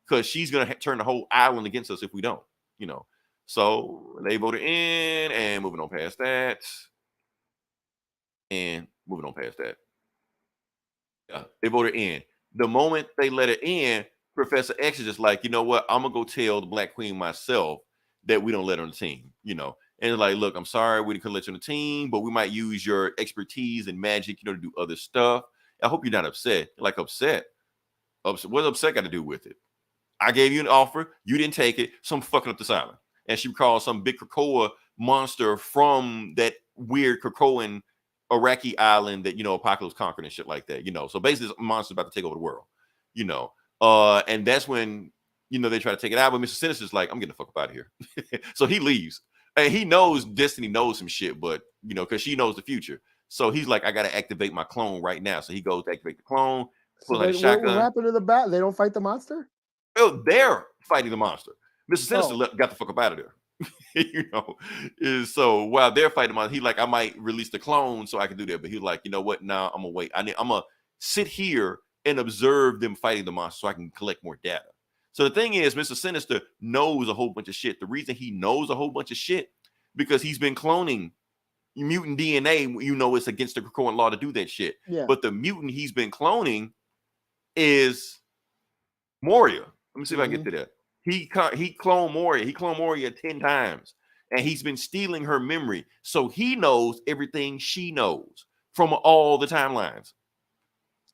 because she's going to turn the whole island against us if we don't, So they voted in and moving on past that. And moving on past that. They voted in. The moment they let it in, Professor X is just like, you know what? I'm gonna go tell the Black Queen myself that we don't let her on the team, And it's like, look, I'm sorry we didn't let you on the team, but we might use your expertise and magic, to do other stuff. I hope you're not upset. You're like upset. What's upset got to do with it? I gave you an offer, you didn't take it, so I'm fucking up this island. And she calls some big Krakoa monster from that weird Krakoan Iraqi island that Apocalypse conquered and shit like that, So basically, this monster's about to take over the world, And that's when they try to take it out, but Mr. Sinister's like, I'm getting the fuck up out of here. So he leaves, and he knows Destiny knows some shit, but because she knows the future, so he's like, I gotta activate my clone right now. So he goes to activate the clone. So what happened to the bat? They don't fight the monster? Oh, they're fighting the monster. Mr. Sinister got the fuck up out of there. So while they're fighting him, he like, I might release the clone so I can do that, but he's like, you know what? Now I'm gonna wait. I'm gonna sit here and observe them fighting the monster so I can collect more data. So the thing is, Mr. Sinister knows a whole bunch of shit. The reason he knows a whole bunch of shit because he's been cloning mutant DNA. It's against the Krakoan law to do that shit. Yeah. But the mutant he's been cloning is Moria. Let me see if I can get to that. He cloned Moria. He cloned Moria 10 times. And he's been stealing her memory. So he knows everything she knows from all the timelines.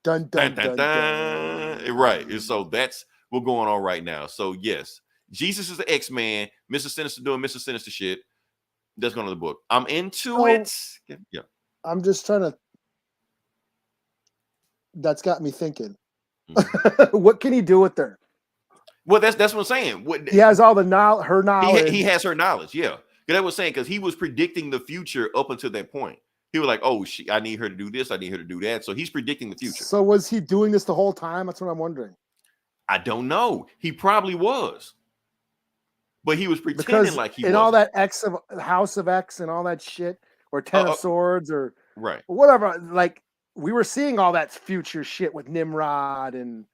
Dun, dun, dun, dun, dun. Right. And so that's what's going on right now. So yes, Jesus is the X-Man. Mr. Sinister doing Mr. Sinister shit. That's going to the book. I'm into it. Yeah. I'm just trying to. That's got me thinking. Mm-hmm. What can he do with her? Well, that's what I'm saying. He has all the knowledge, her knowledge. He has her knowledge, yeah. That was saying because he was predicting the future up until that point. He was like, "Oh, I need her to do this. I need her to do that." So he's predicting the future. So was he doing this the whole time? That's what I'm wondering. I don't know. He probably was, but he was pretending like he was. And all that House of X and all that shit, or Ten of Swords, or right, whatever. Like we were seeing all that future shit with Nimrod and.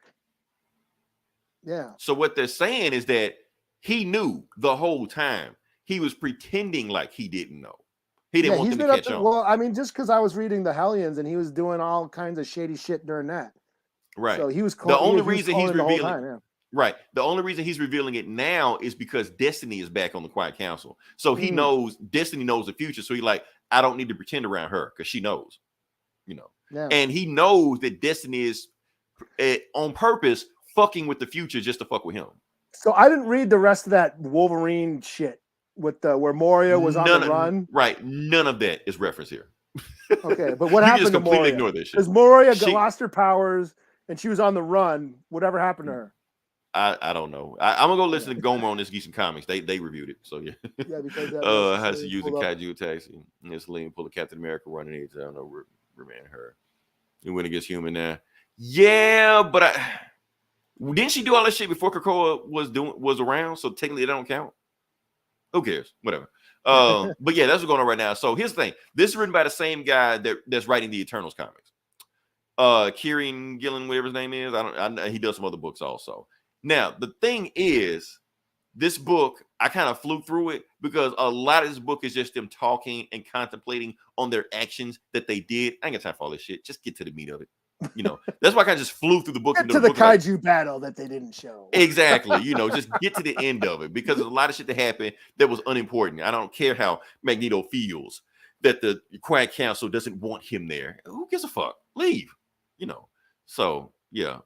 Yeah. So what they're saying is that he knew the whole time. He was pretending like he didn't know. He didn't want them to catch on. Well, I mean, just because I was reading the Hellions and he was doing all kinds of shady shit during that. Right. So he was the only reason he's revealing. Right. The only reason he's revealing it now is because Destiny is back on the Quiet Council. So he knows Destiny knows the future. So he's like, I don't need to pretend around her because she knows, you know. Yeah. And he knows that Destiny is on purpose fucking with the future just to fuck with him. So I didn't read the rest of that Wolverine shit with where Moria was on the run. Right. None of that is referenced here. Okay, but what happened to Moria? Ignore this shit. Because Moria lost her powers and she was on the run. Whatever happened to her? I don't know. I'm gonna go listen to Gomer on this Geeks and Comics. They reviewed it. So yeah. Yeah, because how to use a kaiju taxi. It's Liam pull a Captain America running it. I don't know, remand her. He went against Human now. Yeah, but didn't she do all that shit before Krakoa was around? So technically it don't count. Who cares? Whatever. But yeah, that's what's going on right now. So here's the thing. This is written by the same guy that's writing the Eternals comics. Kieran Gillen, whatever his name is. He does some other books also. Now, the thing is, this book, I kind of flew through it because a lot of this book is just them talking and contemplating on their actions that they did. I ain't got time for all this shit. Just get to the meat of it. You know, that's why I kind of just flew through the book. Get to the kaiju battle that they didn't show. Exactly. You know, just get to the end of it because there's a lot of shit that happened that was unimportant. I don't care how Magneto feels that the Quiet Council doesn't want him there. Who gives a fuck? Leave. You know. So, yeah.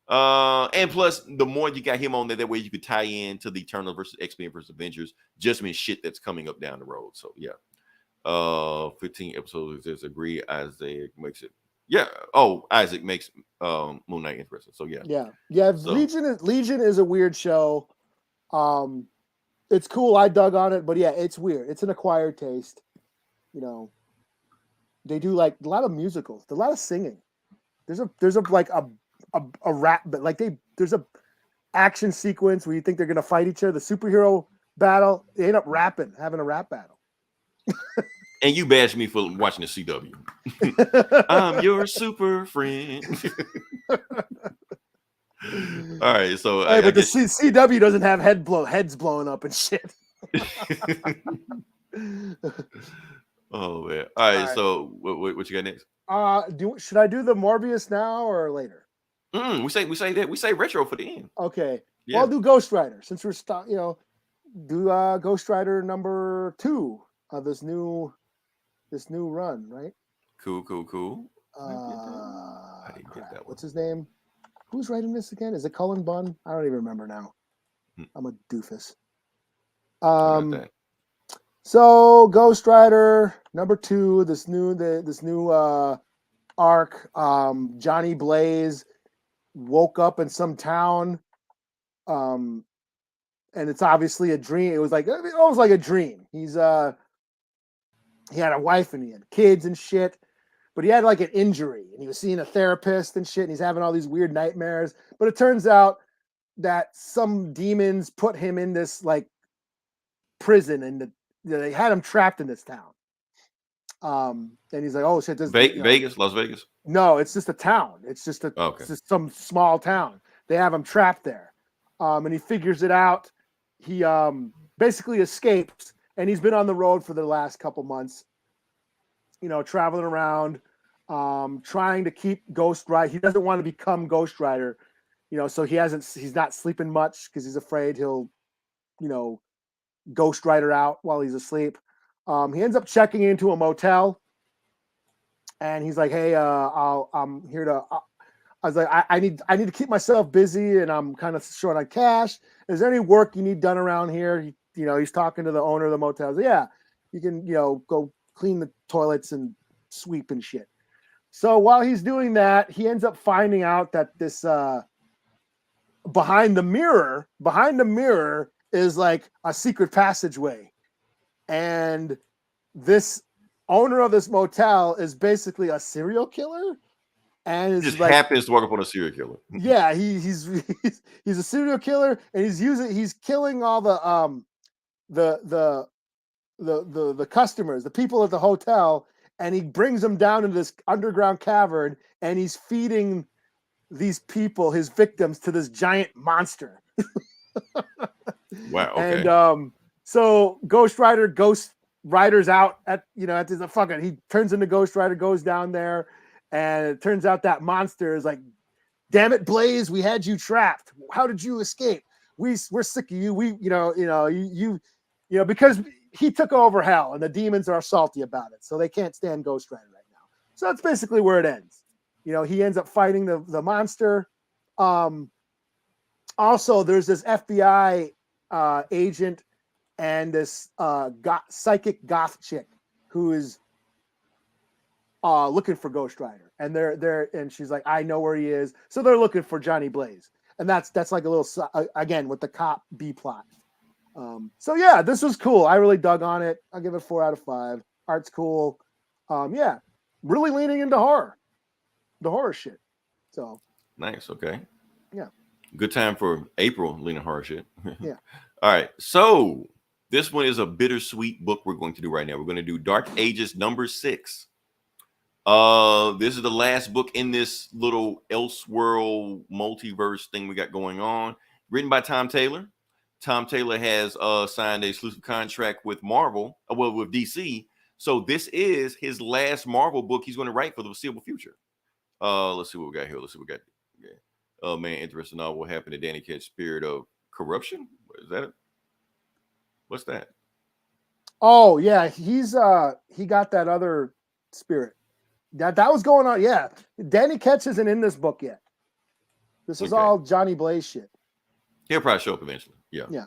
And plus, the more you got him on there, that way you could tie in to the Eternal versus X-Men versus Avengers, just means shit that's coming up down the road. So, yeah. 15 episodes is agree. Isaac makes it. Yeah. Oh, Isaac makes Moon Knight interesting. So yeah. So, Legion is a weird show. It's cool. I dug on it, but yeah, it's weird. It's an acquired taste. You know, they do like a lot of musicals, a lot of singing. There's a like a rap, but like there's a action sequence where you think they're gonna fight each other. The superhero battle, they end up having a rap battle. And you bashed me for watching the CW. I'm your super friend. All right, so but the CW doesn't have heads blowing up and shit. Oh man! All right, so what you got next? Should I do the Morbius now or later? We say retro for the end. Okay, yeah. Well, I'll do Ghost Rider since we're do Ghost Rider number 2 of this new run, right? Cool. What's his name? Who's writing this again? Is it Cullen Bunn? I don't even remember now. I'm a doofus. So Ghost Rider number 2, this new arc. Johnny Blaze woke up in some town, and it's obviously a dream. It was almost like a dream. He had a wife and he had kids and shit, but he had like an injury and he was seeing a therapist and shit. And he's having all these weird nightmares, but it turns out that some demons put him in this like prison and they had him trapped in this town. And he's like, oh shit, this Vegas, Las Vegas. No, it's just a town. It's just some small town. They have him trapped there. And he figures it out. He basically escapes. And he's been on the road for the last couple months, traveling around, trying to keep Ghost Rider. He doesn't want to become Ghost Rider, so he's not sleeping much because he's afraid he'll, Ghost Rider out while he's asleep. He ends up checking into a motel and he's like, hey, I'm here to, I was like, I need to keep myself busy and I'm kind of short on cash. Is there any work you need done around here? He's talking to the owner of the motel. Like, yeah, you can, go clean the toilets and sweep and shit. So while he's doing that, he ends up finding out that this behind the mirror is like a secret passageway. And this owner of this motel is basically a serial killer. And just happens to walk up on a serial killer. Yeah, he's a serial killer, and he's killing all the customers, the people at the hotel, and he brings them down into this underground cavern, and he's feeding these people, his victims, to this giant monster. Wow. Okay. And so Ghost Rider's out at this fucking. He turns into Ghost Rider, goes down there. And it turns out that monster is like damn it, Blaze, we had you trapped. How did you escape? We're sick of you. Because he took over hell and the demons are salty about it. So they can't stand Ghost Rider right now. So that's basically where it ends. He ends up fighting the monster. Also, there's this FBI agent and this psychic goth chick who is looking for Ghost Rider, and and she's like, I know where he is. So they're looking for Johnny Blaze, and that's like a little again with the cop B plot. So yeah, this was cool. I really dug on it. I'll give it 4 out of 5. Art's cool. Yeah, really leaning into the horror shit. So nice. Okay. Yeah. Good time for April leaning horror shit. Yeah. All right. So this one is a bittersweet book we're going to do right now. We're going to do Dark Ages number 6. This is the last book in this little Elseworld multiverse thing we got going on. Written by Tom Taylor. Tom Taylor has signed an exclusive contract with Marvel, with DC. So this is his last Marvel book he's going to write for the foreseeable future. Let's see what we got here. Yeah. Man, interesting. What happened to Danny Ketch's Spirit of Corruption? Is that it? What's that? Oh yeah, he got that other spirit. That was going on. Yeah, Danny Ketch isn't in this book yet. This is all Johnny Blaze shit. He'll probably show up eventually. Yeah. Yeah.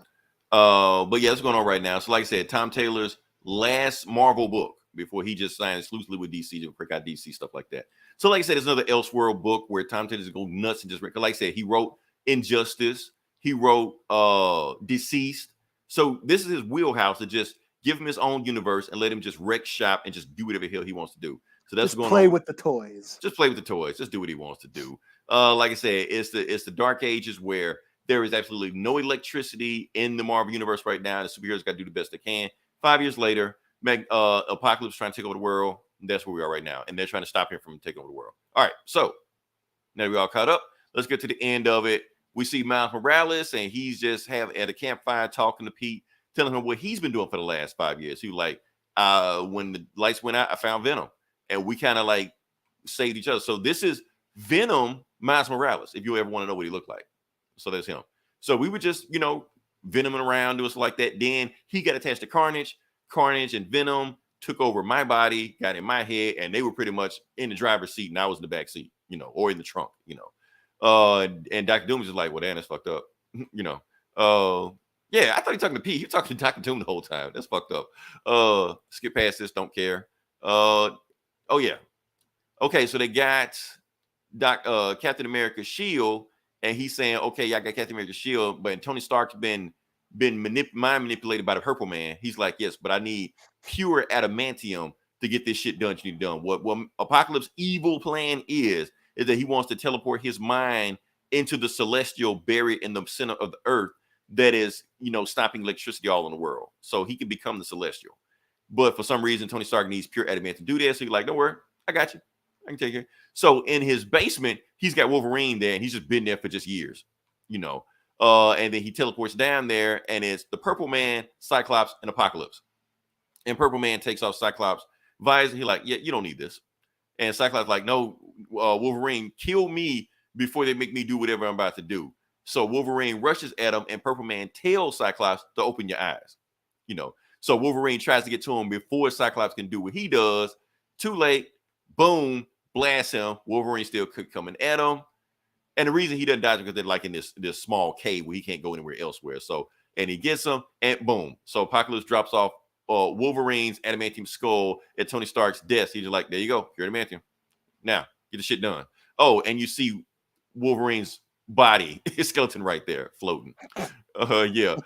But yeah, it's going on right now. So like I said, Tom Taylor's last Marvel book before he just signed exclusively with DC to break out DC stuff like that. So like I said, it's another Elseworld book where Tom Taylor's going nuts and just like I said, he wrote Injustice, he wrote Deceased. So this is his wheelhouse to just give him his own universe and let him just wreck shop and just do whatever the hell he wants to do. So that's just going play on. with the toys. Just play with the toys. Just do what he wants to do. Like I said, it's the Dark Ages where there is absolutely no electricity in the Marvel universe right now. The superheroes got to do the best they can. 5 years later, Apocalypse trying to take over the world. That's where we are right now. And they're trying to stop him from taking over the world. All right. So now we all caught up. Let's get to the end of it. We see Miles Morales, and he's just at a campfire talking to Pete, telling him what he's been doing for the last 5 years. He was like, when the lights went out, I found Venom. And we kind of like saved each other. So this is Venom Miles Morales, if you ever want to know what he looked like. So that's him. So we were just, venoming around, doing stuff like that. Then he got attached to Carnage. Carnage and Venom took over my body, got in my head, and they were pretty much in the driver's seat, and I was in the back seat, or in the trunk, And Dr. Doom was just like, well, damn, that's fucked up, Yeah, I thought he was talking to Pete. He was talking to Dr. Doom the whole time. That's fucked up. Skip past this, don't care. Oh, yeah. Okay, so they got Captain America's shield, and he's saying, okay, yeah, I got Captain America's shield, but Tony Stark's been mind manipulated by the Purple Man. He's like, yes, but I need pure adamantium to get this shit done. You need done. What Apocalypse's evil plan is that he wants to teleport his mind into the celestial buried in the center of the earth that is, stopping electricity all in the world. So he can become the celestial. But for some reason, Tony Stark needs pure adamantium to do this. So he's like, don't worry, I got you. I can take it. So in his basement, he's got Wolverine there, and he's just been there for just years, And then he teleports down there, and it's the Purple Man, Cyclops, and Apocalypse. And Purple Man takes off Cyclops' visor. He's like, yeah, you don't need this. And Cyclops like, no, Wolverine, kill me before they make me do whatever I'm about to do. So Wolverine rushes at him, and Purple Man tells Cyclops to open your eyes. So Wolverine tries to get to him before Cyclops can do what he does. Too late. Boom. Blast him. Wolverine still coming at him. And the reason he doesn't die is because they're like in this small cave where he can't go anywhere elsewhere. So, and he gets him, and boom. So Apocalypse drops off Wolverine's adamantium skull at Tony Stark's desk. He's like, there you go. Your adamantium. Now, get the shit done. Oh, and you see Wolverine's body, his skeleton right there, floating. Yeah.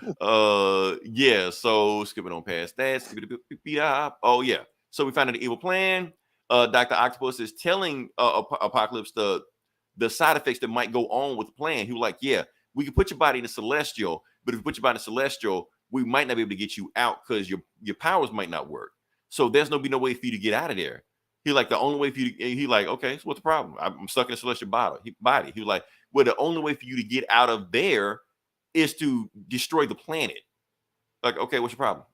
Yeah. So skipping on past that. Oh, yeah. So we found out the evil plan. Dr. Octopus is telling Apocalypse the side effects that might go on with the plan. He was like, yeah, we can put your body in a celestial, but if we put your body in a celestial, we might not be able to get you out because your powers might not work. So there's no way for you to get out of there. He like, the only way for you to, he like, okay, so what's the problem? I'm stuck in a celestial body. He was like, well, the only way for you to get out of there is to destroy the planet. Like, okay, what's your problem?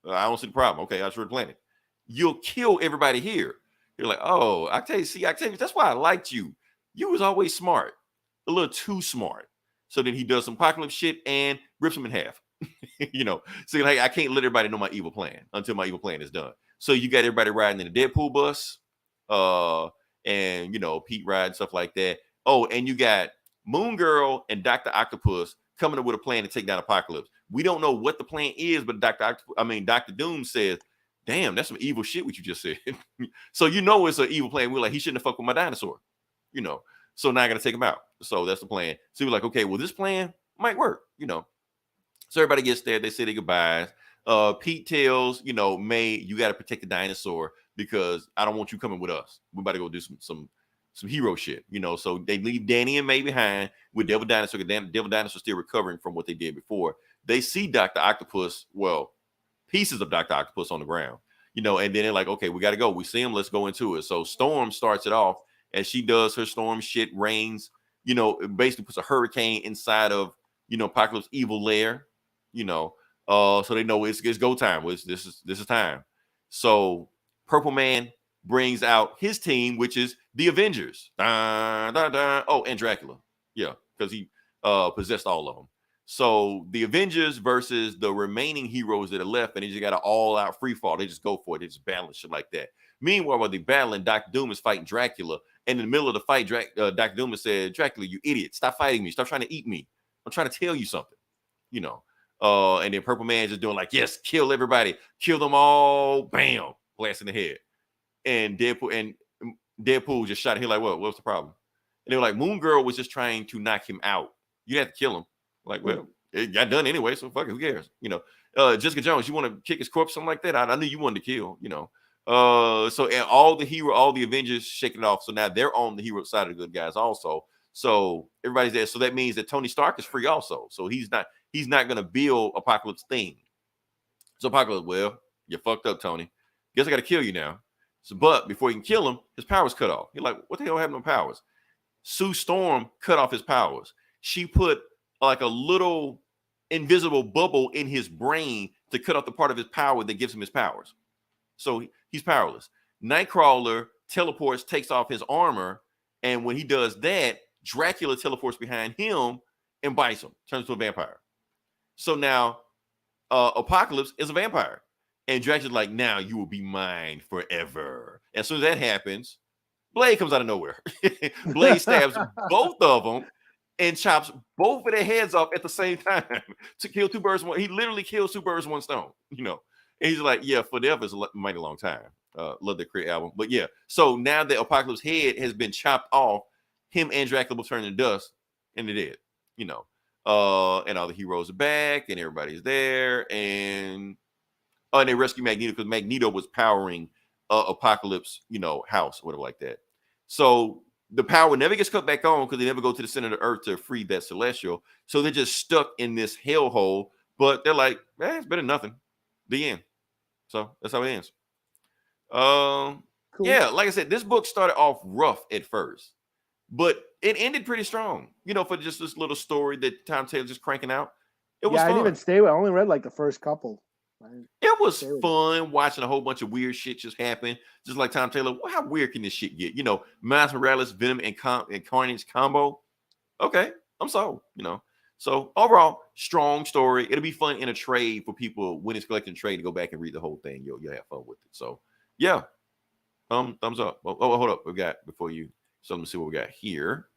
I don't see the problem. Okay, I'll destroy the planet. You'll kill everybody here. You're like, oh, I tell you, that's why I liked you. You was always smart. a little too smart. So then he does some apocalypse shit and rips him in half. So like I can't let everybody know my evil plan until my evil plan is done. So you got everybody riding in the Deadpool bus, and Pete ride stuff like that. Oh, and you got Moon Girl and Dr. Octopus coming up with a plan to take down Apocalypse. We don't know what the plan is, but Dr. Doom says, "Damn, that's some evil shit what you just said." So it's an evil plan. We're like, he shouldn't have fucked with my dinosaur, So now I got to take him out. So that's the plan. So we're like, okay, well this plan might work, So everybody gets there. They say their goodbyes. Pete tells, May, you got to protect the dinosaur because I don't want you coming with us. We about to go do some hero shit, So they leave Danny and May behind with Devil Dinosaur. Devil Dinosaur still recovering from what they did before. They see Dr. Octopus, pieces of Dr. Octopus on the ground, and then they're like, okay, we got to go. We see him. Let's go into it. So Storm starts it off as she does her storm shit, rains, it basically puts a hurricane inside of, Apocalypse evil lair, so they know it's go time. This is time. So Purple Man brings out his team, which is the Avengers. Oh, and Dracula. Yeah, because he possessed all of them. So the Avengers versus the remaining heroes that are left, and they just got an all-out free fall. They just go for it. They just battle shit like that. Meanwhile, while they're battling, Dr. Doom is fighting Dracula. And in the middle of the fight, Dr. Doom said, "Dracula, you idiot. Stop fighting me. Stop trying to eat me. I'm trying to tell you something." And then Purple Man just doing like, yes, kill everybody. Kill them all. Bam. Blast in the head. And Deadpool just shot him like, what's the problem? And they were like, Moon Girl was just trying to knock him out. You have to kill him. Like, well, it got done anyway, so fuck it, who cares? Jessica Jones, you want to kick his corpse, something like that? I knew you wanted to kill, So and all the Avengers shaking it off. So now they're on the hero side of the good guys also. So everybody's there. So that means that Tony Stark is free also. So he's not gonna build Apocalypse thing. So Apocalypse, well, you fucked up, Tony. Guess I gotta kill you now. So, but before you can kill him, his powers cut off. You're like, what the hell happened to powers? Sue Storm cut off his powers. She put like a little invisible bubble in his brain to cut off the part of his power that gives him his powers. So he's powerless. Nightcrawler teleports, takes off his armor, and when he does that, Dracula teleports behind him and bites him, turns into a vampire. So now Apocalypse is a vampire. And Dracula's like, now you will be mine forever. And as soon as that happens, Blade comes out of nowhere. Blade stabs both of them and chops both of their heads off at the same time to kill two birds. He literally kills two birds, one stone, And he's like, yeah, forever is a mighty long time. Love the Crit album. But yeah, so now that Apocalypse's head has been chopped off, him and Dracula will turn to dust and they're dead, and all the heroes are back and everybody's there. And they rescue Magneto because Magneto was powering Apocalypse, house or whatever like that. So the power never gets cut back on because they never go to the center of the earth to free that Celestial. So they're just stuck in this hellhole. But they're like, it's better than nothing. The end. So that's how it ends. Cool. Yeah, like I said, this book started off rough at first, but it ended pretty strong. For just this little story that Tom Taylor just cranking out. It was fun. I didn't even stay with. I only read like the first couple. It was fun watching a whole bunch of weird shit just happen. Just like Tom Taylor, how weird can this shit get? Miles Morales, Venom, and Carnage combo. Okay, I'm sold. So overall, strong story. It'll be fun in a trade for people when it's collecting trade to go back and read the whole thing. You'll have fun with it. So yeah, thumbs up. Oh, hold up, we got before you. So let me see what we got here.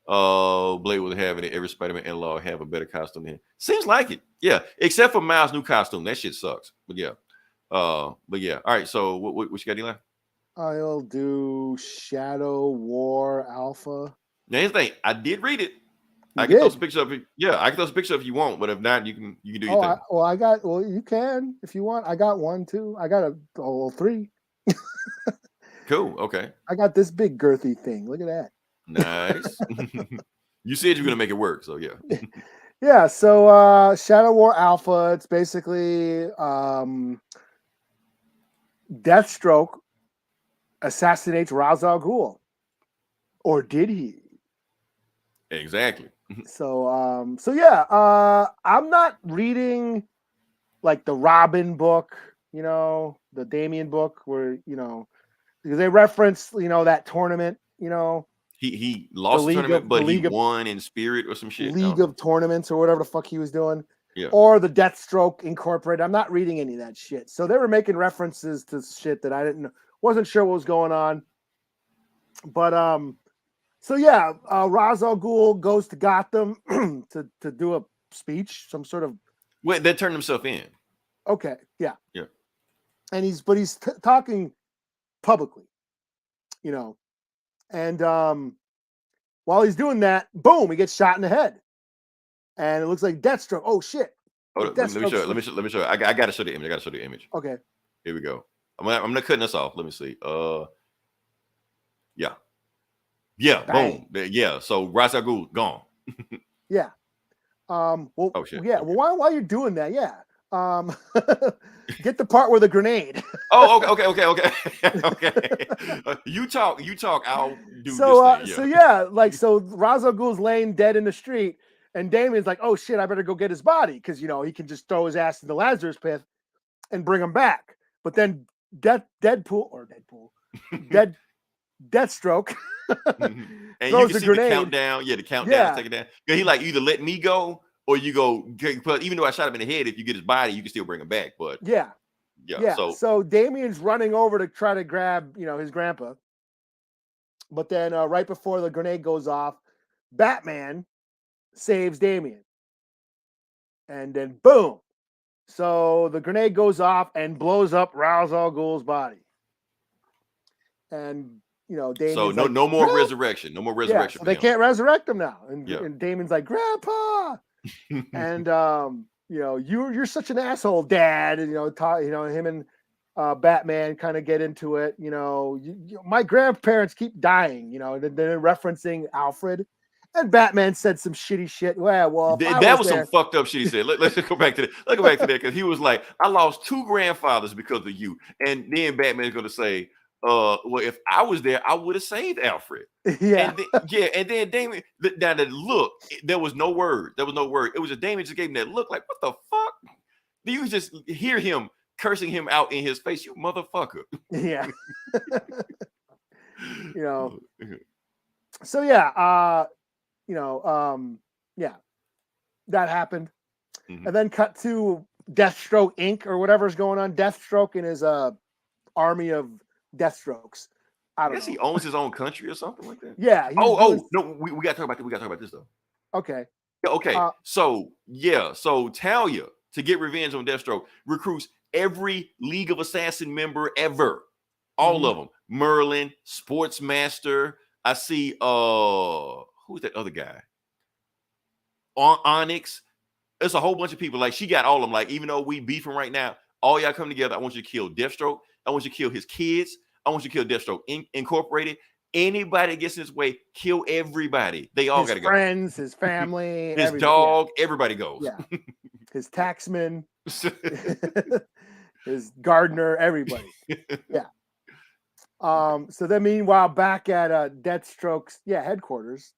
Blade will have it. Every Spider-Man in-law have a better costume than him. Seems like it. Yeah. Except for Miles' new costume. That shit sucks. But yeah. All right. So what you got, Eli? I'll do Shadow War Alpha. Now here's the thing. I did read it. I can throw some pictures of it. Yeah, I can throw some pictures if you want, but if not, you can do your thing. You can if you want. I got one too. I got a whole 3. Cool. Okay. I got this big girthy thing. Look at that. Nice. You said you're gonna make it work, so yeah. Yeah, so Shadow War Alpha, it's basically Deathstroke assassinates Ra's al Ghul. Or did he? Exactly. So I'm not reading like the Robin book, the Damien book where, because they reference, that tournament, He lost the tournament, but he won in spirit or some shit. League of Tournaments or whatever the fuck he was doing. Yeah. Or the Deathstroke Incorporated. I'm not reading any of that shit. So they were making references to shit that I wasn't sure what was going on. But so yeah, Ra's al Ghul goes to Gotham to do a speech, some sort of. Wait, they turned himself in. Okay, yeah, yeah, and he's talking publicly, and while he's doing that, boom, he gets shot in the head, and it looks like Deathstroke. Oh shit! Let me show. Let me show. I gotta show the image. Okay, here we go. I'm not cutting this off. Let me see. Yeah, bang. Boom. Yeah. So Ra's al Ghul gone. Yeah. Well, oh shit. Yeah. Well, while you're doing that, yeah. Get the part where the grenade. Oh, okay. You talk. I'll do so, this thing. Yeah. So yeah, so Ra's al Ghul's laying dead in the street, and Damien's like, "Oh shit, I better go get his body," because he can just throw his ass in the Lazarus pit and bring him back. But then Deathstroke and you can see the countdown. Yeah, the countdown is taken down. He like either let me go or you go. But even though I shot him in the head, if you get his body, you can still bring him back. But yeah. So Damien's running over to try to grab his grandpa, but then right before the grenade goes off, Batman saves Damien, and then boom. So the grenade goes off and blows up Ra's al Ghul's body, and Damien's so no more resurrection. No more resurrection. So they can't resurrect him now. And Damien's like, Grandpa. And you're such an asshole, Dad. And him and Batman kind of get into it. My grandparents keep dying. They're referencing Alfred. And Batman said some shitty shit. Well, that was some fucked up shit he said. Let's go back to that. Let's go back to that because he was like, I lost 2 grandfathers because of you. And then Batman's going to say, well, if I was there, I would have saved Alfred. Yeah. And then Damien, now that look, there was no word. It was just Damien just gave him that look like, what the fuck? Do you just hear him cursing him out in his face? You motherfucker. Yeah. So yeah, that happened. Mm-hmm. And then cut to Deathstroke Inc. or whatever's going on. Deathstroke and his army of Deathstrokes. I guess he owns his own country or something like that. Yeah. No, we gotta talk about this. We gotta talk about this though. Okay. Okay. So Talia, to get revenge on Deathstroke, recruits every League of Assassin member ever. All of them. Merlin, Sportsmaster. I see who's that other guy? Onyx. There's a whole bunch of people. Like she got all of them. Like, even though we beefing right now, all y'all come together. I want you to kill Deathstroke. I want you to kill his kids. I want you to kill Deathstroke Incorporated. Anybody that gets in his way, kill everybody. They all got to go. His friends, his family, his dog, everybody goes. Yeah. His taxman, his gardener, everybody. Yeah. So then meanwhile, back at Deathstroke's headquarters,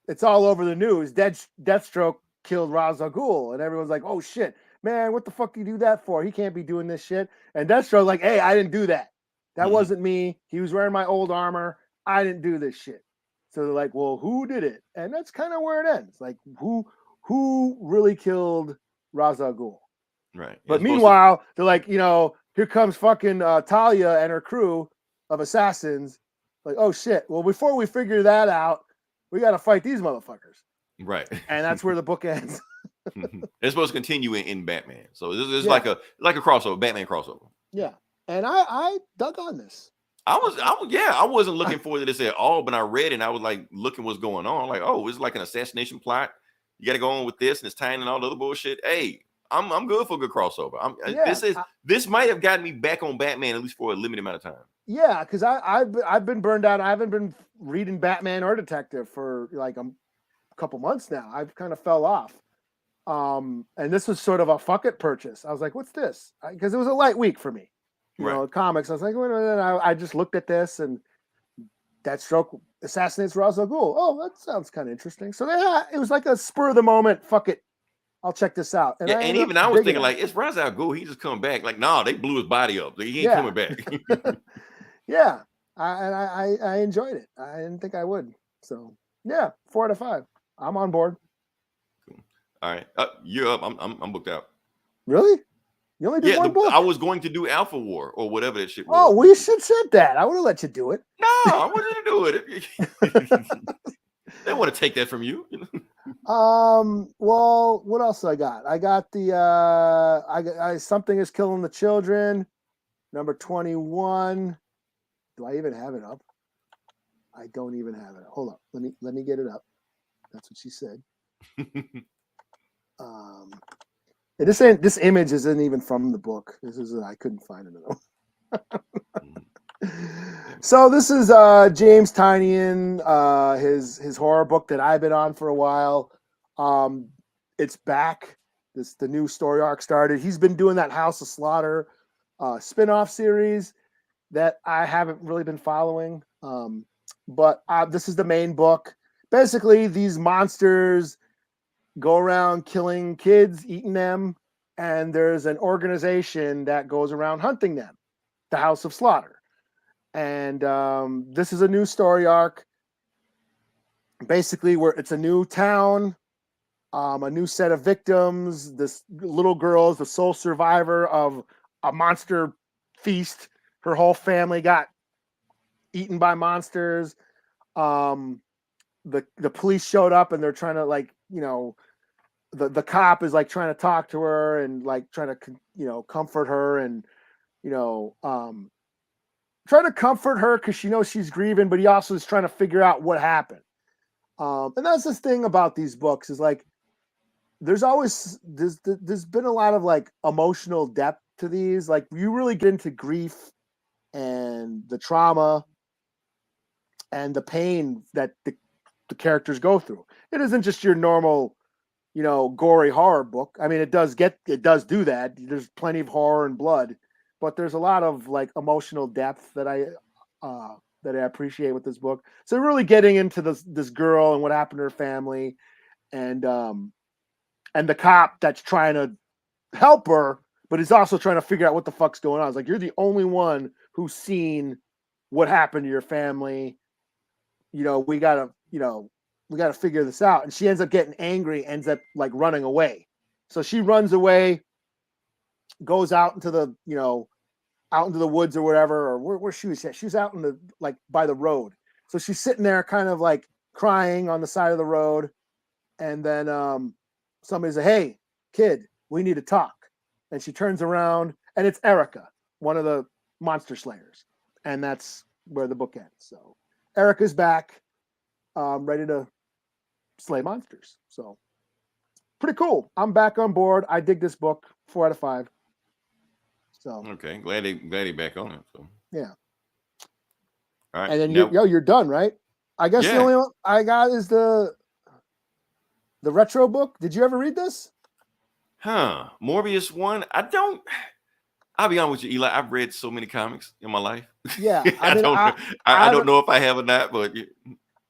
it's all over the news. Deathstroke killed Ra's al Ghul, and everyone's like, "Oh shit, man, what the fuck do you do that for? He can't be doing this shit." And Deathstroke's like, "Hey, I didn't do that. That wasn't me. He was wearing my old armor. I didn't do this shit." So they're like, "Well, who did it?" And that's kind of where it ends. Like, who really killed Ra's al Ghul? Right. But meanwhile, they're like, here comes fucking Talia and her crew of assassins. Like, oh shit. Well, before we figure that out, we got to fight these motherfuckers. Right. And that's where the book ends. It's supposed to continue in Batman. So this is like a crossover, Batman crossover. Yeah. And I dug on this. I wasn't looking forward to this at all, but I read it and I was like looking what's going on. Like, oh, it's like an assassination plot. You got to go on with this and it's tying and all the other bullshit. Hey, I'm good for a good crossover. This might have gotten me back on Batman at least for a limited amount of time. Yeah, because I've been burned out. I haven't been reading Batman or Detective for like a couple months now. I've kind of fell off. And this was sort of a fuck it purchase. I was like, what's this? Because it was a light week for me. You know, comics. I was like, I just looked at this and Deathstroke assassinates Ra's al Ghul. Oh, that sounds kind of interesting. So it was like a spur of the moment. Fuck it. I'll check this out. And even I was thinking, like, it's Ra's al Ghul. He just come back. Like, nah, they blew his body up. He ain't coming back. Yeah. I enjoyed it. I didn't think I would. So yeah, 4 out of 5. I'm on board. All right, you're up. I'm booked out. Really? You only did Yeah, one I book? was going to do Alpha War or whatever that shit Oh, was. we should have said that. I would have let you do it. No, I want you to do it. They want to take that from you. Well, what else I got? I got the I Something is Killing the Children, number 21. Do I even have it up? I don't even have it. Hold up. Let me get it up. That's what she said. This image isn't even from the book. I couldn't find it at all. So this is James Tynion, his horror book that I've been on for a while. It's back. The new story arc started. He's been doing that House of Slaughter spin-off series that I haven't really been following. But this is the main book. Basically, these monsters go around killing kids, eating them, and there's an organization that goes around hunting them, the House of Slaughter. And this is a new story arc. Basically, where it's a new town, a new set of victims. This little girl is the sole survivor of a monster feast. Her whole family got eaten by monsters. The police showed up and they're trying to the cop is like trying to talk to her and like trying to comfort her and trying to comfort her because she knows she's grieving, but he also is trying to figure out what happened. And that's the thing about these books is like there's been a lot of like emotional depth to these. Like you really get into grief and the trauma and the pain that the characters go through. It isn't just your normal, gory horror book. I mean, it does do that. There's plenty of horror and blood, but there's a lot of like emotional depth that I appreciate with this book. So really getting into this girl and what happened to her family, and the cop that's trying to help her, but he's also trying to figure out what the fuck's going on. It's like, you're the only one who's seen what happened to your family. We gotta figure this out. And she ends up getting angry, ends up like running away. So she runs away, goes out into the woods or whatever, or where she was at. She was out in the by the road. So she's sitting there kind of like crying on the side of the road. And then somebody says, "Hey, kid, we need to talk." And she turns around and it's Erica, one of the monster slayers. And that's where the book ends. So Erica's back, ready to slay monsters. So pretty cool. I'm back on board. I dig this book. 4 out of 5. So okay, glad he back on it. So yeah. All right. And then you're done, right? I guess the only one I got is the retro book. Did you ever read this? Morbius 1. I'll be honest with you, Eli. I've read so many comics in my life. Yeah. I don't know if I have or not, but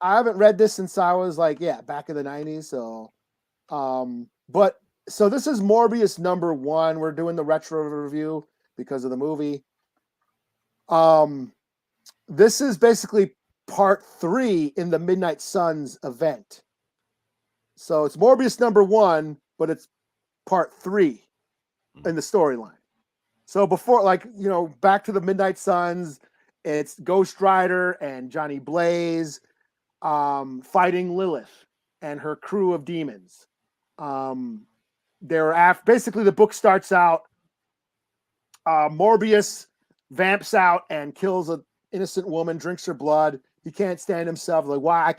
I haven't read this since I was back in the 90s. So, so this is Morbius number 1. We're doing the retro review because of the movie. This is basically part 3 in the Midnight Suns event. So it's Morbius number 1, but it's part 3 in the storyline. So before, back to the Midnight Suns, it's Ghost Rider and Johnny Blaze fighting Lilith and her crew of demons. Basically, the book starts out. Morbius vamps out and kills an innocent woman, drinks her blood. He can't stand himself. Like, why? I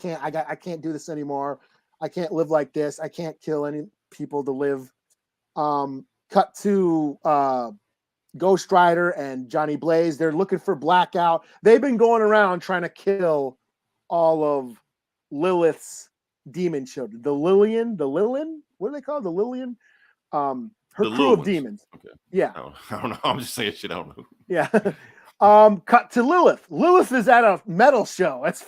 can't do this anymore. I can't live like this. I can't kill any people to live. Cut to Ghost Rider and Johnny Blaze. They're looking for Blackout. They've been going around trying to kill all of Lilith's demon children. The Lillian? What are they called? The Lillian? Her crew of demons. Okay. Yeah. I don't know. I'm just saying shit. I don't know. Yeah. Cut to Lilith. Lilith is at a metal show. It's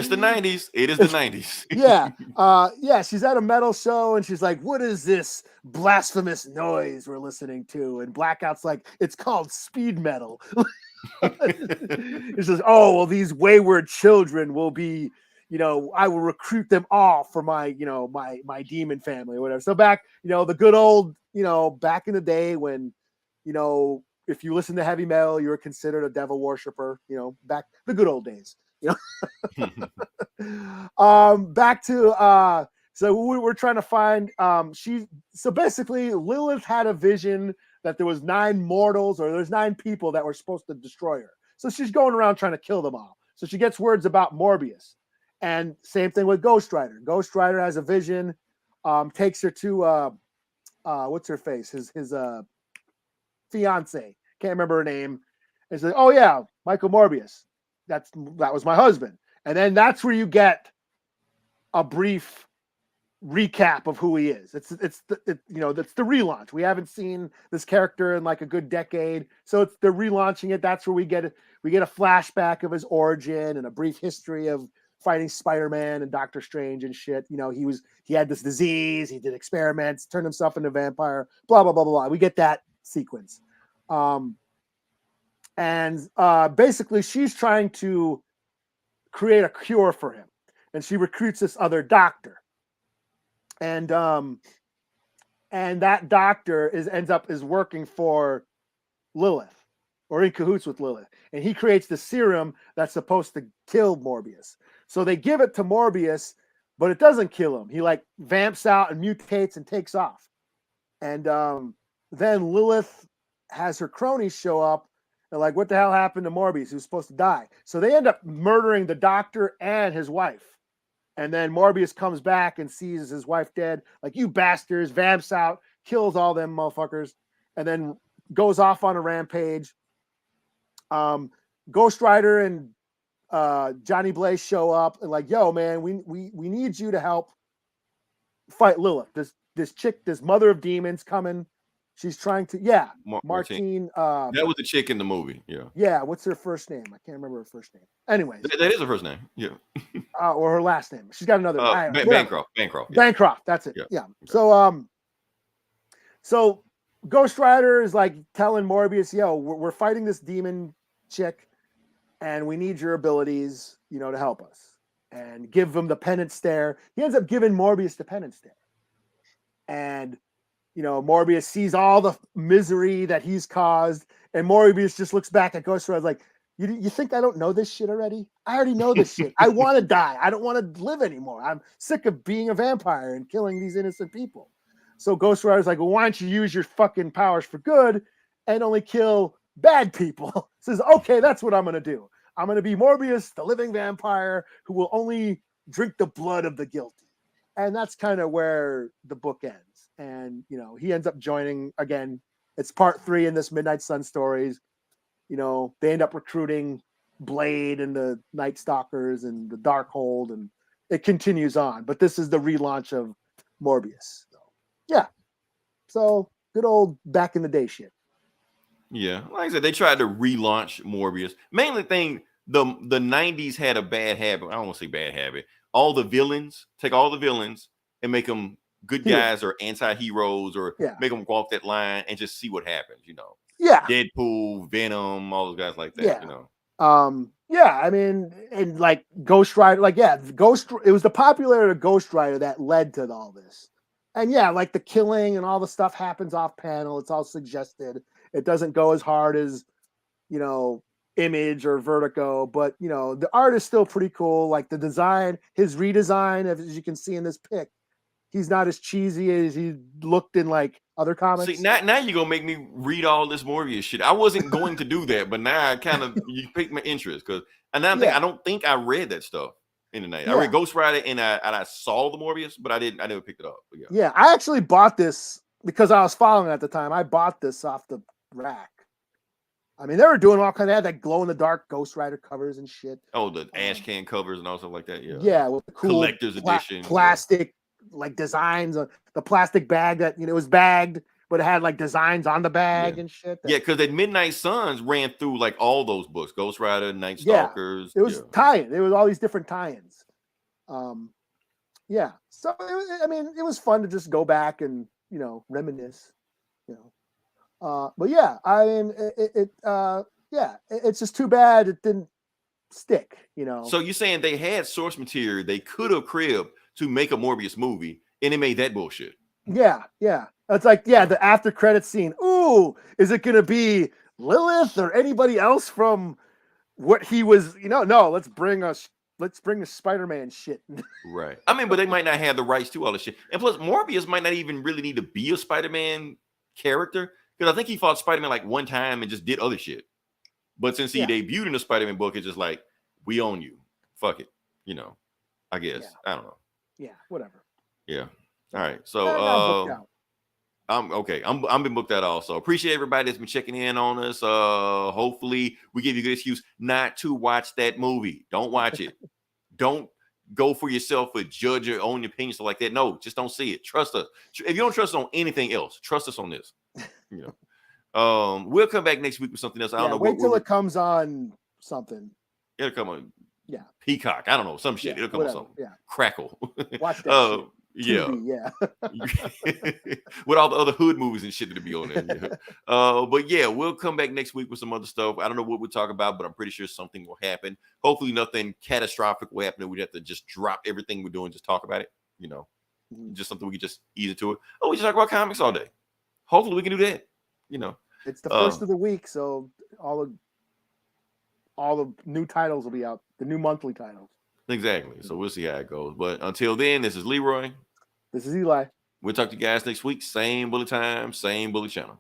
the 90s. It is the 90s. Yeah. She's at a metal show and she's like, "What is this blasphemous noise we're listening to?" And Blackout's like, "It's called speed metal." It says, "Oh, well, these wayward children will be, I will recruit them all for my, my demon family or whatever." So back, the good old, back in the day when, if you listen to heavy metal, you were considered a devil worshiper. Back the good old days. Back to so we're trying to find so basically Lilith had a vision that there was 9 mortals or there's 9 people that were supposed to destroy her. So she's going around trying to kill them all. So she gets words about Morbius. And same thing with Ghost Rider. Ghost Rider has a vision, takes her to what's her face? His fiance. Can't remember her name. And she's like, "Oh yeah, Michael Morbius. That was my husband." And then that's where you get a brief recap of who he is. That's the relaunch. We haven't seen this character in like a good decade, so they're relaunching it. That's where we get a flashback of his origin and a brief history of fighting Spider-Man and Doctor Strange and shit. He had this disease, he did experiments, turned himself into a vampire, blah blah blah blah. We get that sequence. And basically she's trying to create a cure for him, and she recruits this other doctor, and that doctor ends up working for Lilith, or in cahoots with Lilith, and he creates the serum that's supposed to kill Morbius. So they give it to Morbius, but it doesn't kill him. He like vamps out and mutates and takes off, and then Lilith has her cronies show up. They're like, "What the hell happened to Morbius? He was supposed to die." So they end up murdering the doctor and his wife. And then Morbius comes back and sees his wife dead. Like, "You bastards," vamps out, kills all them motherfuckers, and then goes off on a rampage. Ghost Rider and Johnny Blaze show up and like, "Yo, man, we need you to help fight Lilith. This chick, this mother of demons coming. She's trying to, Martine. That was the chick in the movie. Yeah. Yeah. What's her first name? I can't remember her first name. Anyways. That is her first name. Yeah. Or her last name. She's got another. Bancroft. Yeah. Bancroft. That's it. Yeah. Okay. So Ghost Rider is like telling Morbius, "Yo, we're fighting this demon chick, and we need your abilities, to help us." And give him the penance stare. He ends up giving Morbius the penance stare. And Morbius sees all the misery that he's caused, and Morbius just looks back at Ghost Rider like, you think I don't know this shit already? I already know this shit. I want to die. I don't want to live anymore. I'm sick of being a vampire and killing these innocent people." So Ghost Rider's like, "Well, why don't you use your fucking powers for good and only kill bad people?" Says, "Okay, that's what I'm going to do. I'm going to be Morbius, the living vampire who will only drink the blood of the guilty." And that's kind of where the book ends. And, he ends up joining again. It's part 3 in this Midnight Sun stories. They end up recruiting Blade and the Night Stalkers and the Darkhold, and it continues on. But this is the relaunch of Morbius. So, yeah. So good old back in the day shit. Yeah. Like I said, they tried to relaunch Morbius. Mainly thing, the 90s had a bad habit. I don't want to say bad habit. Take all the villains and make them good guys or anti-heroes, or make them walk that line and just see what happens, Yeah. Deadpool, Venom, all those guys like that, I mean, and like Ghost Rider, it was the popularity of Ghost Rider that led to all this. And like the killing and all the stuff happens off panel. It's all suggested. It doesn't go as hard as, Image or Vertigo, but the art is still pretty cool. Like the design, his redesign, as you can see in this pic, he's not as cheesy as he looked in like other comics. See, now you're gonna make me read all this Morbius shit. I wasn't going to do that, but now I kind of you piqued my interest I don't think I read that stuff in the night. I read Ghost Rider and I saw the Morbius, but I never picked it up. Yeah, I actually bought this because I was following at the time. I bought this off the rack. I mean, they were doing all kinds of that glow in the dark Ghost Rider covers and shit. Oh, the ash can covers and all stuff like that. Yeah, with the cool collector's edition plastic like designs of the plastic bag that it was bagged, but it had like designs on the bag and shit. Because the Midnight Suns ran through like all those books: Ghost Rider, Night Stalkers. It was tie-in. There was all these different tie-ins. So it was fun to just go back and reminisce. But I mean, Yeah, it's just too bad it didn't stick, you know. So you're saying they had source material they could have cribbed to make a Morbius movie, and they made that bullshit. Yeah. It's like, the after credit scene. Ooh, is it gonna be Lilith or anybody else from what he was? No, let's bring a Spider-Man shit. Right. I mean, but they might not have the rights to all this shit. And plus, Morbius might not even really need to be a Spider-Man character, because I think he fought Spider-Man like one time and just did other shit. But since he debuted in the Spider-Man book, it's just like, we own you. Fuck it. I guess. I don't know. Yeah, whatever. Yeah. All right. So I'm okay. I'm been booked out also. Appreciate everybody that's been checking in on us. Hopefully we give you a good excuse not to watch that movie. Don't watch it. Don't go for yourself or judge your own opinions stuff like that. No, just don't see it. Trust us. If you don't trust us on anything else, trust us on this. We'll come back next week with something else. I don't know. Wait till it comes on something. It'll come on. Yeah. Peacock. I don't know. Some shit. It'll come on something. Yeah. Crackle. Watch that shit. Yeah. TV, With all the other hood movies and shit that'll be on there. But yeah, we'll come back next week with some other stuff. I don't know what we'll talk about, but I'm pretty sure something will happen. Hopefully nothing catastrophic will happen. We'd have to just drop everything we're doing, just talk about it. Just something we could just ease into it. Oh, we just talk about comics all day. Hopefully we can do that. It's the first of the week, so all the new titles will be out. The new monthly titles. Exactly. So we'll see how it goes. But until then, this is Leroy. This is Eli. We'll talk to you guys next week. Same bullet time, same bullet channel.